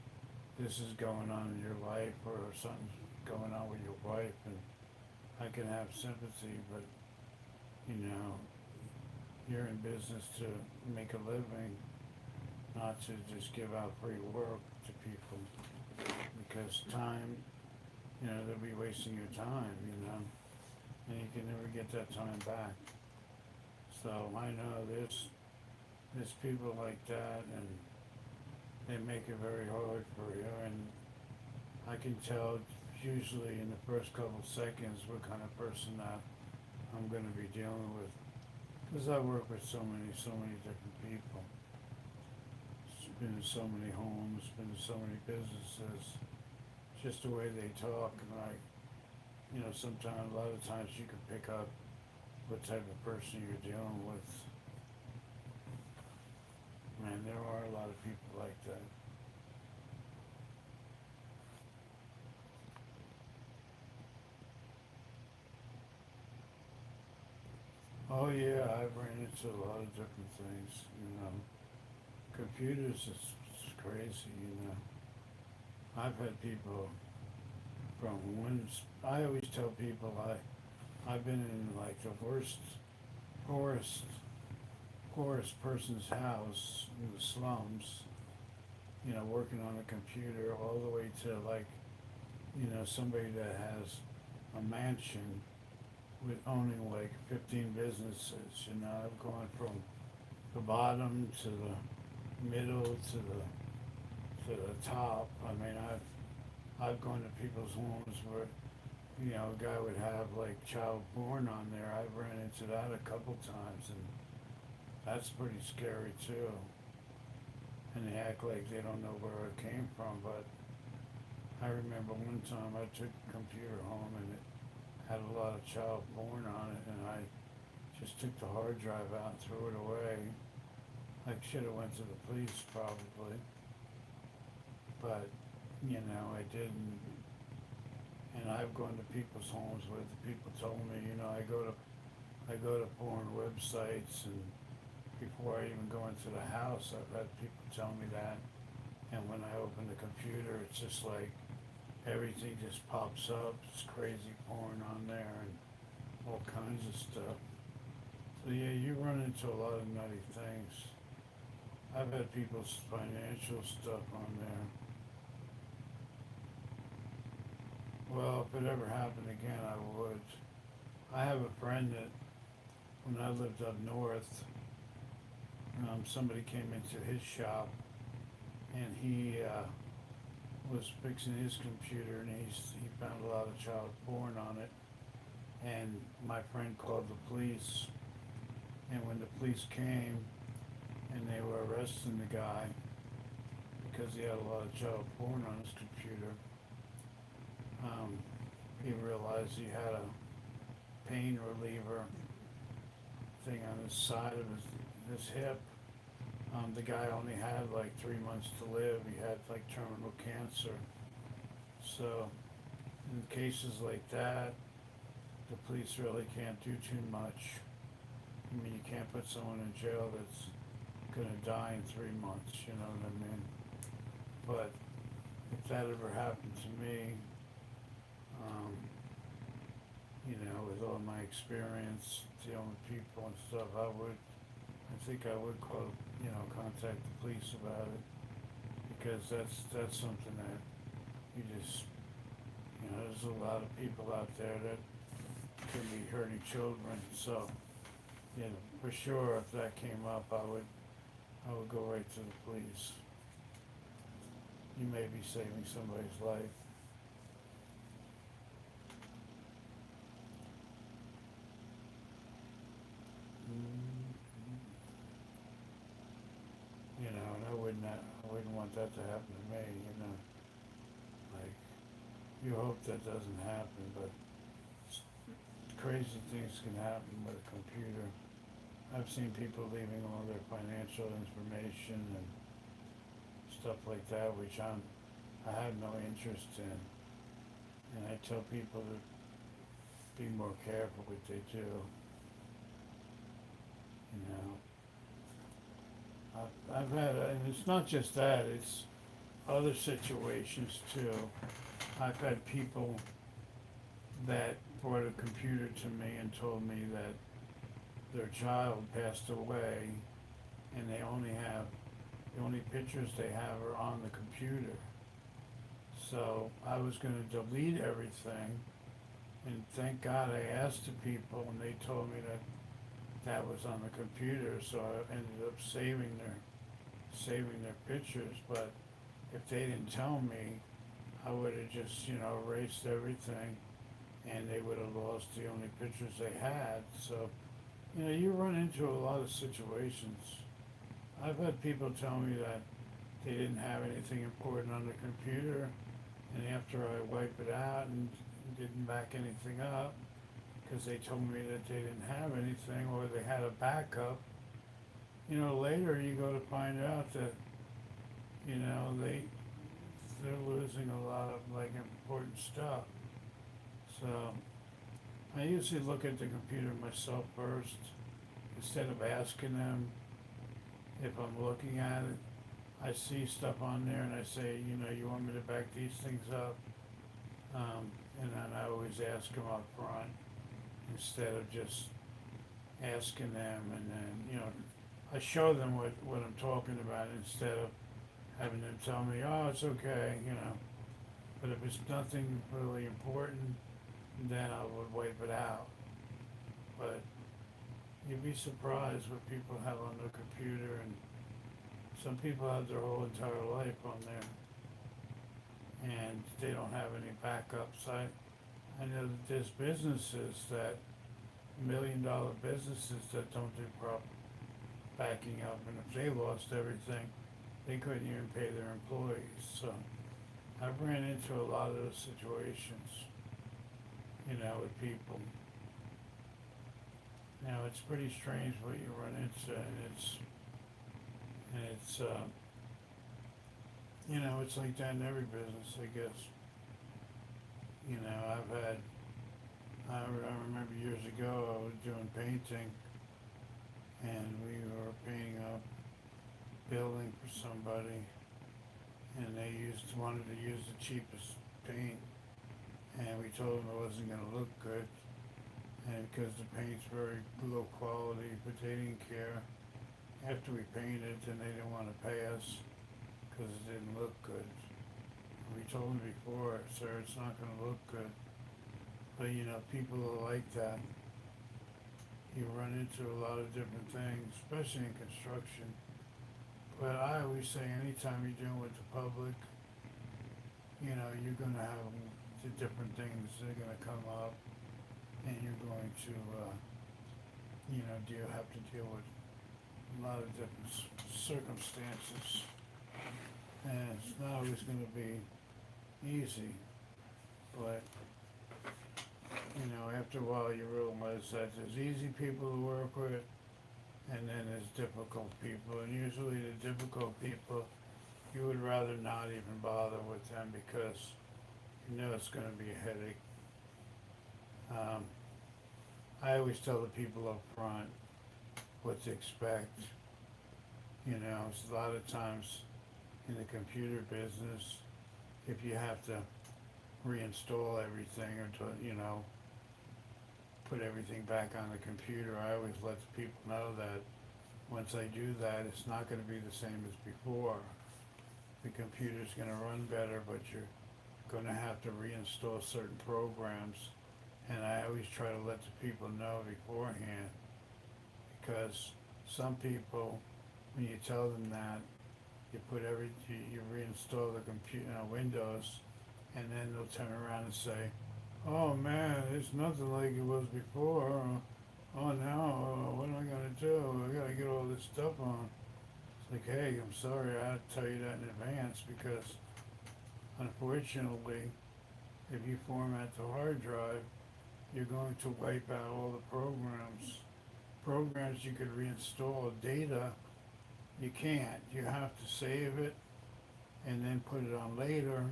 Speaker 1: this is going on in your life or something's going on with your wife. And I can have sympathy, but you're in business to make a living, not to just give out free work to people, because time, they'll be wasting your time, and you can never get that time back. So I know there's people like that, and they make it very hard for you, and I can tell usually in the first couple seconds what kind of person that I'm going to be dealing with, because I work with so many different people. Been in so many homes, been in so many businesses. Just the way they talk, and sometimes, a lot of times you can pick up what type of person you're dealing with. Man, there are a lot of people like that. Oh yeah, I've ran into a lot of different things. Computers is crazy. I've had people from I always tell people I've been in like the poorest, poorest person's house in the slums, working on a computer, all the way to like, somebody that has a mansion with owning like 15 businesses. I've gone from the bottom to the middle to the top. I mean, I've gone to people's homes where a guy would have like child porn on there. I've ran into that a couple times, and that's pretty scary too. And they act like they don't know where it came from, but I remember one time I took a computer home and it had a lot of child porn on it, and I just took the hard drive out and threw it away. I should have went to the police probably, but I didn't. And I've gone to people's homes where the people told me, I go to porn websites, and before I even go into the house, I've had people tell me that. And when I open the computer, it's just like everything just pops up. It's crazy porn on there and all kinds of stuff. So yeah, you run into a lot of nutty things. I've had people's financial stuff on there. Well, if it ever happened again, I would. I have a friend that when I lived up north, somebody came into his shop, and he was fixing his computer, and he found a lot of child porn on it. And my friend called the police, and when the police came and they were arresting the guy because he had a lot of child porn on his computer, he realized he had pain reliever thing on his side of his hip. The guy only had like 3 months to live. He had like terminal cancer. So in cases like that, the police really can't do too much. I mean, you can't put someone in jail that's gonna die in 3 months, you know what I mean? But if that ever happened to me, um, with all my experience dealing with people and stuff, I think I would contact the police about it, because that's something that you just, there's a lot of people out there that could be hurting children, so, for sure, if that came up, I would go right to the police. You may be saving somebody's life. And I wouldn't want that to happen to me, like, you hope that doesn't happen, but crazy things can happen with a computer. I've seen people leaving all their financial information and stuff like that, which I have no interest in. And I tell people to be more careful what they do. I've had, and it's not just that, it's other situations too. I've had people that brought a computer to me and told me that their child passed away, and the only pictures they have are on the computer. So I was gonna delete everything, and thank God I asked the people, and they told me that was on the computer, so I ended up saving their pictures. But if they didn't tell me, I would have just, erased everything, and they would have lost the only pictures they had. So, you run into a lot of situations. I've had people tell me that they didn't have anything important on the computer, and after I wipe it out and didn't back anything up, because they told me that they didn't have anything, or they had a backup, later you go to find out that, they're losing a lot of like important stuff. So I usually look at the computer myself first, instead of asking them if I'm looking at it. I see stuff on there and I say, you want me to back these things up? And then I always ask them up front, instead of just asking them, and then, I show them what I'm talking about, instead of having them tell me, oh, it's okay, But if it's nothing really important, then I would wipe it out. But you'd be surprised what people have on their computer, and some people have their whole entire life on there, and they don't have any backups. I know that there's businesses that, $1 million businesses, that don't do proper backing up, and if they lost everything, they couldn't even pay their employees. So I've ran into a lot of those situations, with people. It's pretty strange what you run into, and it's it's like that in every business, I guess. I remember years ago, I was doing painting, and we were painting a building for somebody, and they wanted to use the cheapest paint, and we told them it wasn't gonna look good, and because the paint's very low quality, but they didn't care. After we painted, then they didn't wanna pay us, because it didn't look good. And we told them before, sir, it's not gonna look good. But people are like that. You run into a lot of different things, especially in construction. But I always say, anytime you're dealing with the public, you're gonna have the different things that are gonna come up, and you're going to, have to deal with a lot of different circumstances. And it's not always gonna be easy, but You know, after a while you realize that there's easy people to work with, and then there's difficult people, and usually the difficult people, you would rather not even bother with them because you know it's gonna be a headache. Um, I always tell the people up front what to expect. You know, it's a lot of times in the computer business, if you have to reinstall everything or to, you know, put everything back on the computer, I always let the people know that once I do that, it's not gonna be the same as before. The computer's gonna run better, but you're gonna have to reinstall certain programs. And I always try to let the people know beforehand, because some people, when you tell them that, you reinstall the computer, Windows, and then they'll turn around and say, "Oh man, it's nothing like it was before. Oh now, what am I gonna do? I gotta get all this stuff on." It's like, hey, I'm sorry, I had to tell you that in advance because, unfortunately, if you format the hard drive, you're going to wipe out all the programs. Programs you could reinstall, data you can't. You have to save it and then put it on later.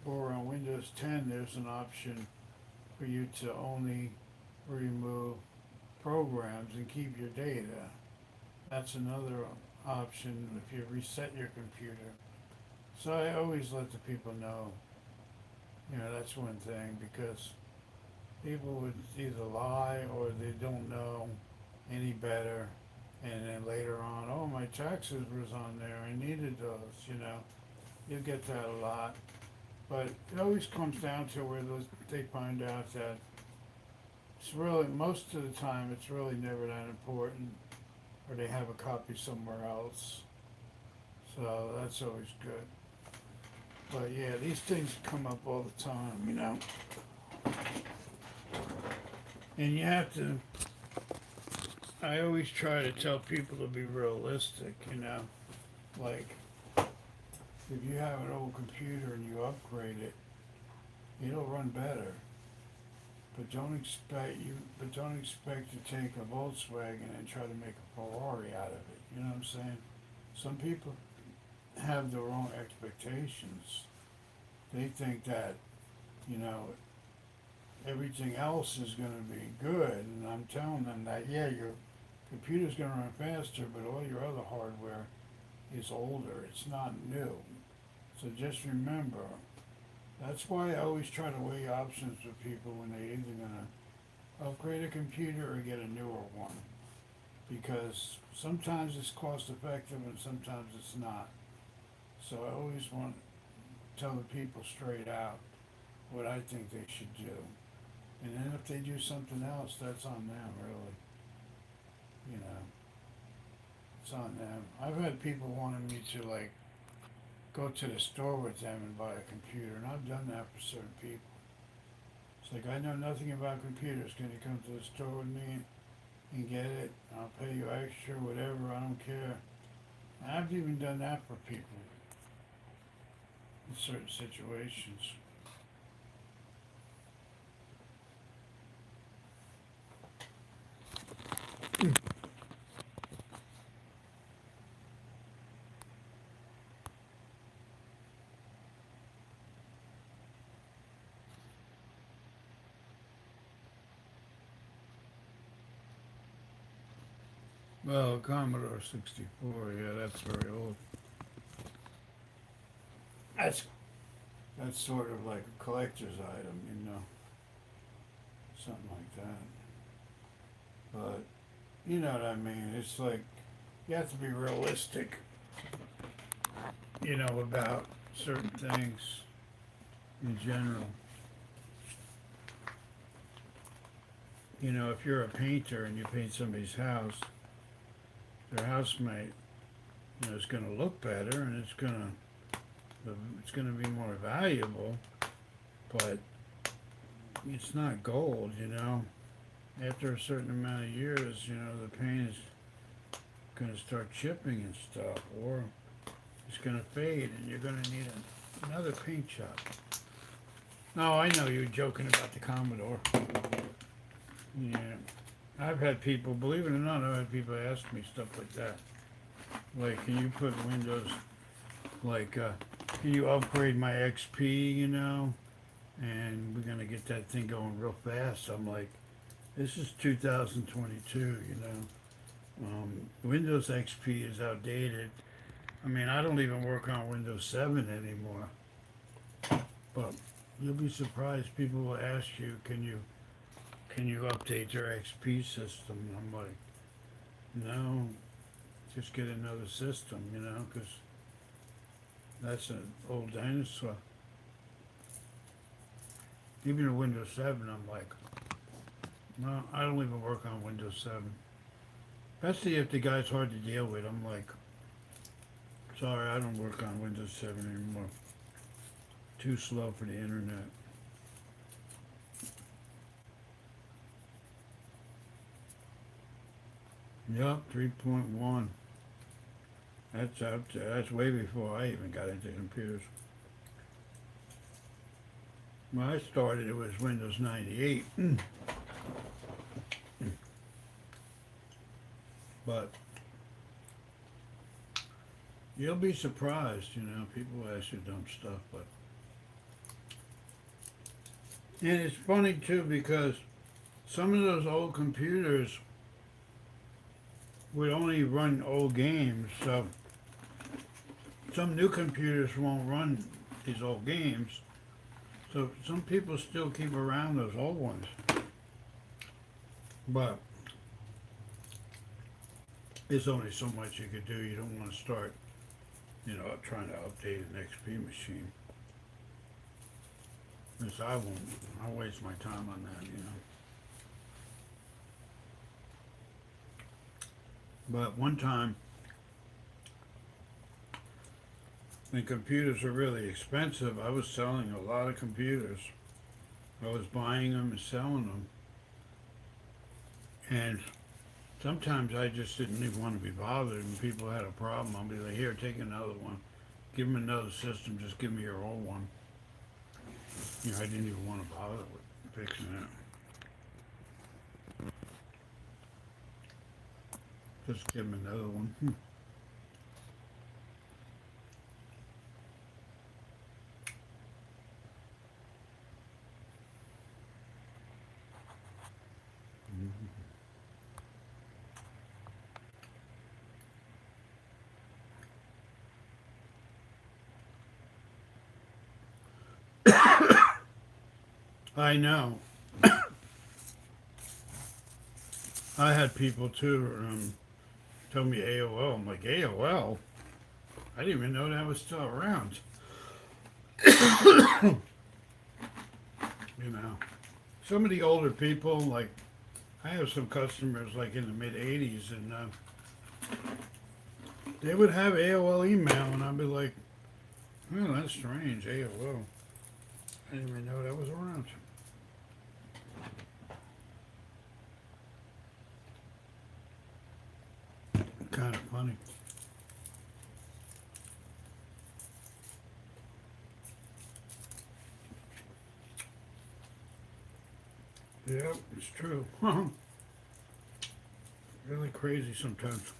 Speaker 1: Or on Windows 10, there's an option for you to only remove programs and keep your data. That's another option if you reset your computer. So I always let the people know, that's one thing, because people would either lie or they don't know any better. And then later on, oh, my taxes was on there, I needed those. You get that a lot. But it always comes down to where they find out that it's really, most of the time, it's really never that important, or they have a copy somewhere else. So that's always good. But yeah, these things come up all the time. And you have to, I always try to tell people to be realistic. Like, if you have an old computer and you upgrade it, it'll run better. But don't expect to take a Volkswagen and try to make a Ferrari out of it. You know what I'm saying? Some people have the wrong expectations. They think that, you know, everything else is gonna be good, and I'm telling them that, yeah, your computer's gonna run faster, but all your other hardware is older, it's not new. So just remember, that's why I always try to weigh options with people when they're either gonna upgrade a computer or get a newer one. Because sometimes it's cost effective and sometimes it's not. So I always want to tell the people straight out what I think they should do. And then if they do something else, that's on them, really. You know, it's on them. I've had people wanting me to, like, go to the store with them and buy a computer, and I've done that for certain people. It's like, I know nothing about computers. Can you come to the store with me and get it? I'll pay you extra, whatever, I don't care. And I've even done that for people in certain situations. Well, Commodore 64, yeah, that's very old. That's that's sort of like a collector's item, something like that. But you know what I mean? It's like you have to be realistic, about certain things in general. If you're a painter and you paint somebody's house, their housemate, is going to look better and it's going to be more valuable, but it's not gold. After a certain amount of years, the paint is going to start chipping and stuff, or it's going to fade, and you're going to need another paint job. No, I know you're joking about the Commodore. Yeah. I've had people, believe it or not, I've had people ask me stuff like that. Like, can you put Windows, like, can you upgrade my XP, and we're going to get that thing going real fast. I'm like, this is 2022, Windows XP is outdated. I mean, I don't even work on Windows 7 anymore. But you'll be surprised. People will ask you, can you update your XP system? And I'm like, no, just get another system, because that's an old dinosaur. Even a Windows 7, I'm like, no, I don't even work on Windows 7. Especially if the guy's hard to deal with. I'm like, sorry, I don't work on Windows 7 anymore. Too slow for the internet. Yep, 3.1. That's out there. That's way before I even got into computers. When I started, it was Windows 98. But you'll be surprised, people ask you dumb stuff, but and it's funny too because some of those old computers would only run old games, so some new computers won't run these old games. So some people still keep around those old ones. But there's only so much you could do. You don't want to start, trying to update an XP machine. Because I won't. I'll waste my time on that. But one time, when computers were really expensive, I was selling a lot of computers. I was buying them and selling them. And sometimes I just didn't even want to be bothered. When people had a problem, I'll be like, here, take another one. Give them another system. Just give me your old one. I didn't even want to bother with fixing it. Just give them another one. I know. I had people too tell me AOL. I'm like, AOL? I didn't even know that was still around. Some of the older people, like, I have some customers like in the mid 80s, and they would have AOL email, and I'd be like, oh, that's strange, AOL. I didn't even know that was around. Kind of funny. Yeah, it's true. Really crazy sometimes.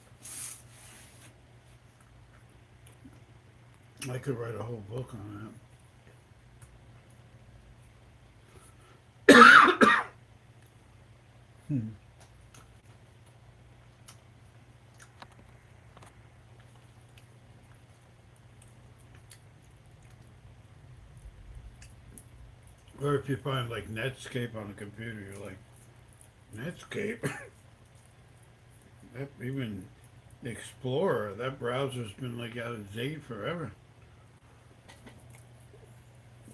Speaker 1: I could write a whole book on that. Or if you find like Netscape on a computer, you're like, Netscape? That, even Explorer, that browser's been like out of date forever.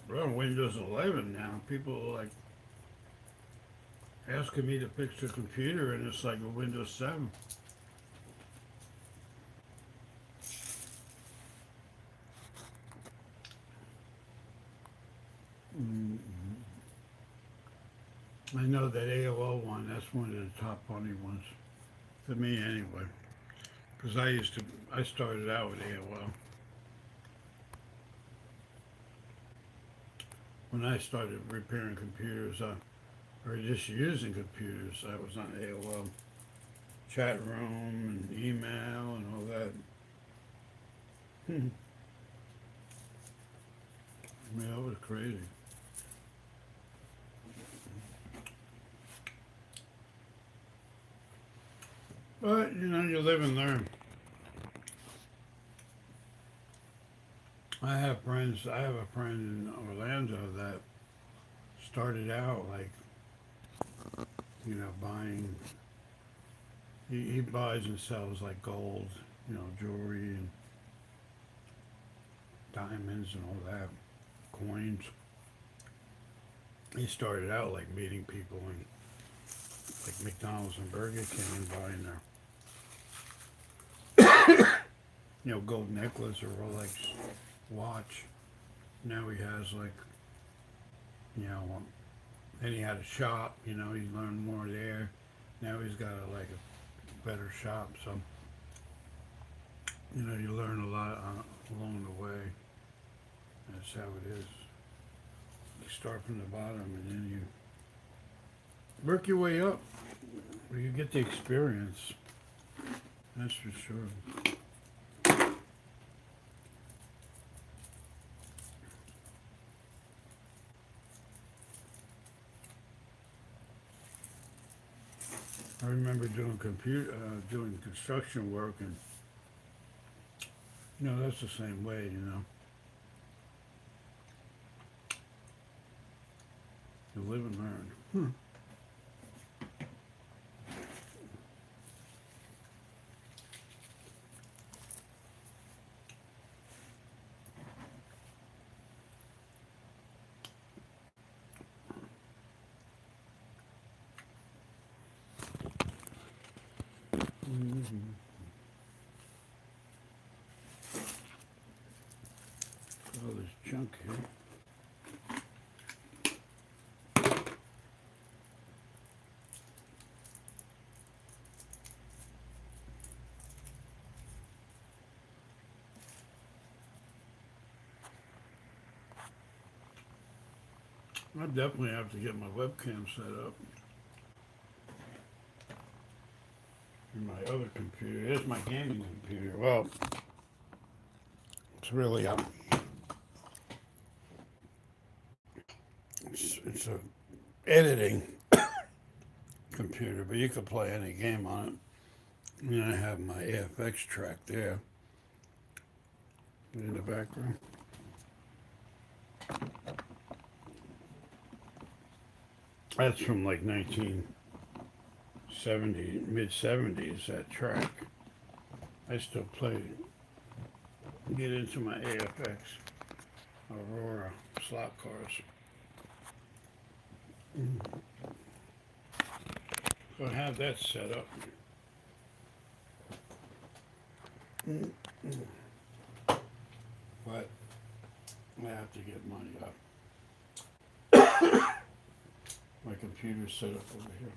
Speaker 1: We're on Windows 11 now. People are like asking me to fix their computer, and it's like a Windows 7. Mm-hmm. I know that AOL one, that's one of the top funny ones. To me, anyway. Because I started out with AOL. when I started repairing computers, or just using computers, I was on AOL chat room and email and all that. Hmm. Yeah, that was crazy. But you know, you live and learn. I have friends. I have a friend in Orlando that started out like buying. He buys and sells like gold, jewelry and diamonds and all that, coins. He started out like meeting people in like McDonald's and Burger King and buying their gold necklace or Rolex watch. Now he has like you know then he had a shop. He learned more there. Now he's got a better shop. So you learn a lot along the way. That's how it is. You start from the bottom and then you work your way up. You get the experience. That's for sure. I remember doing construction work, and that's the same way. You live and learn. Mm-hmm. All this junk here. I definitely have to get my webcam set up in my other computer. Here's my gaming computer. Well, it's really it's a editing computer, but you can play any game on it. And I have my AFX track there in the background. That's from like 1970, mid 70s. That track. I still play. Get into my AFX Aurora slot cars. So I have that set up. But I have to get money up. My computer's set up over here.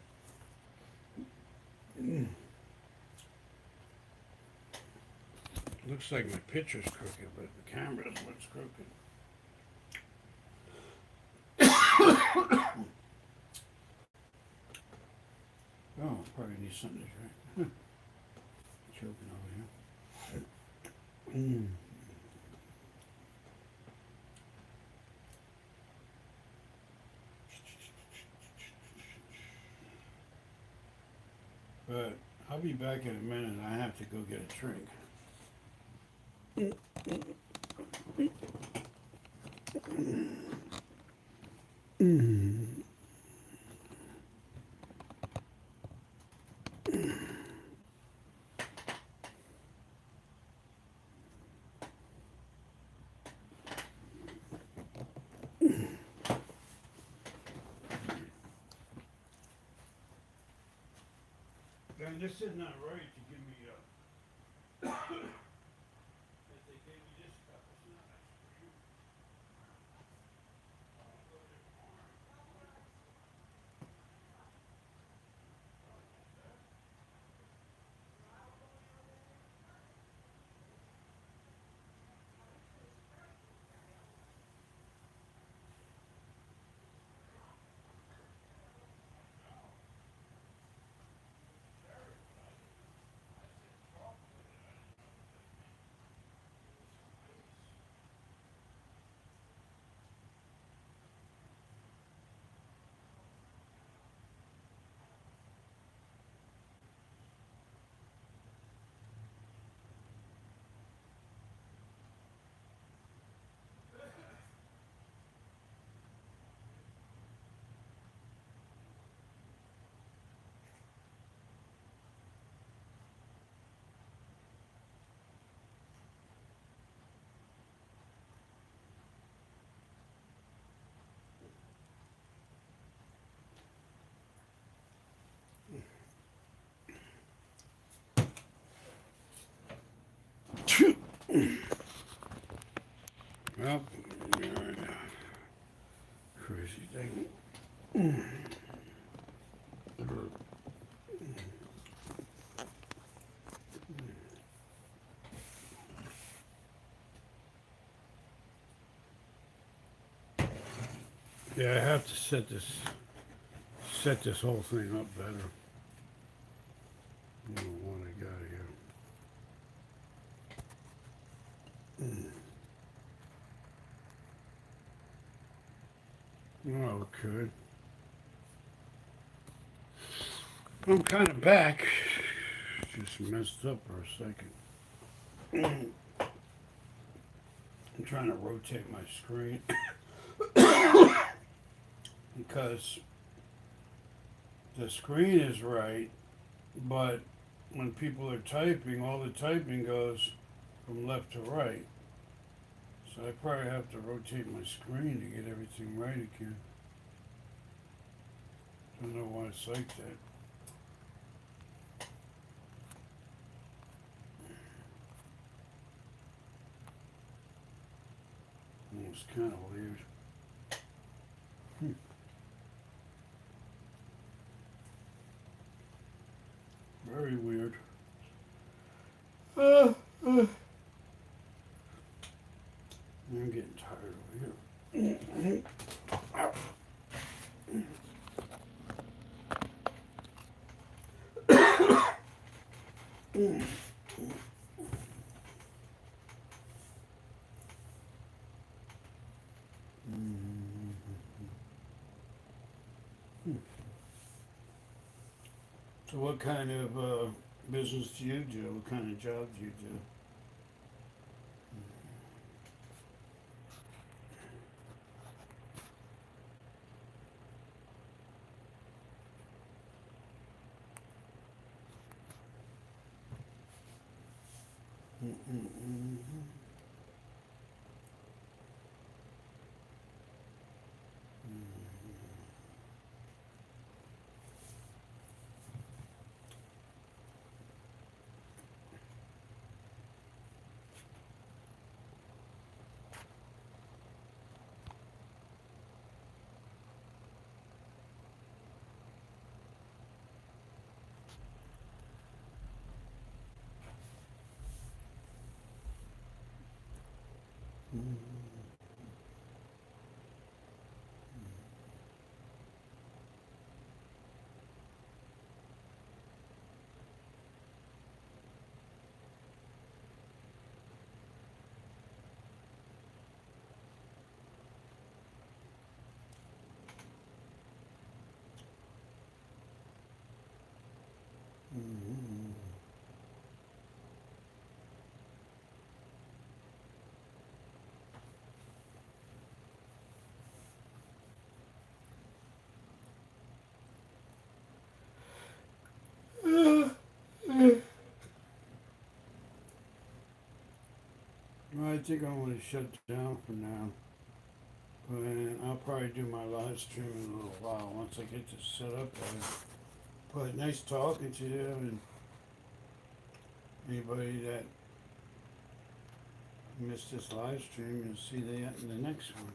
Speaker 1: Looks like my picture's crooked, but the camera's what's crooked. Oh, probably need something to drink. Choking over here. But I'll be back in a minute. I have to go get a drink. And this is not right to give me if they gave me this cup, it's not nice for you. Well, crazy thing. Yeah, I have to set this whole thing up better. I don't know what I got here. Okay. I'm kind of back. Just messed up for a second. I'm trying to rotate my screen because the screen is right, but when people are typing, all the typing goes from left to right. So I probably have to rotate my screen to get everything right again. Don't know why it's like that. It's kind of weird. Very weird. I'm getting tired over here. So what kind of business do you do? What kind of job do you do? Well, I think I'm going to shut down for now. But I'll probably do my live stream in a little while once I get this set up. But nice talking to you and anybody that missed this live stream, you'll see that in the next one.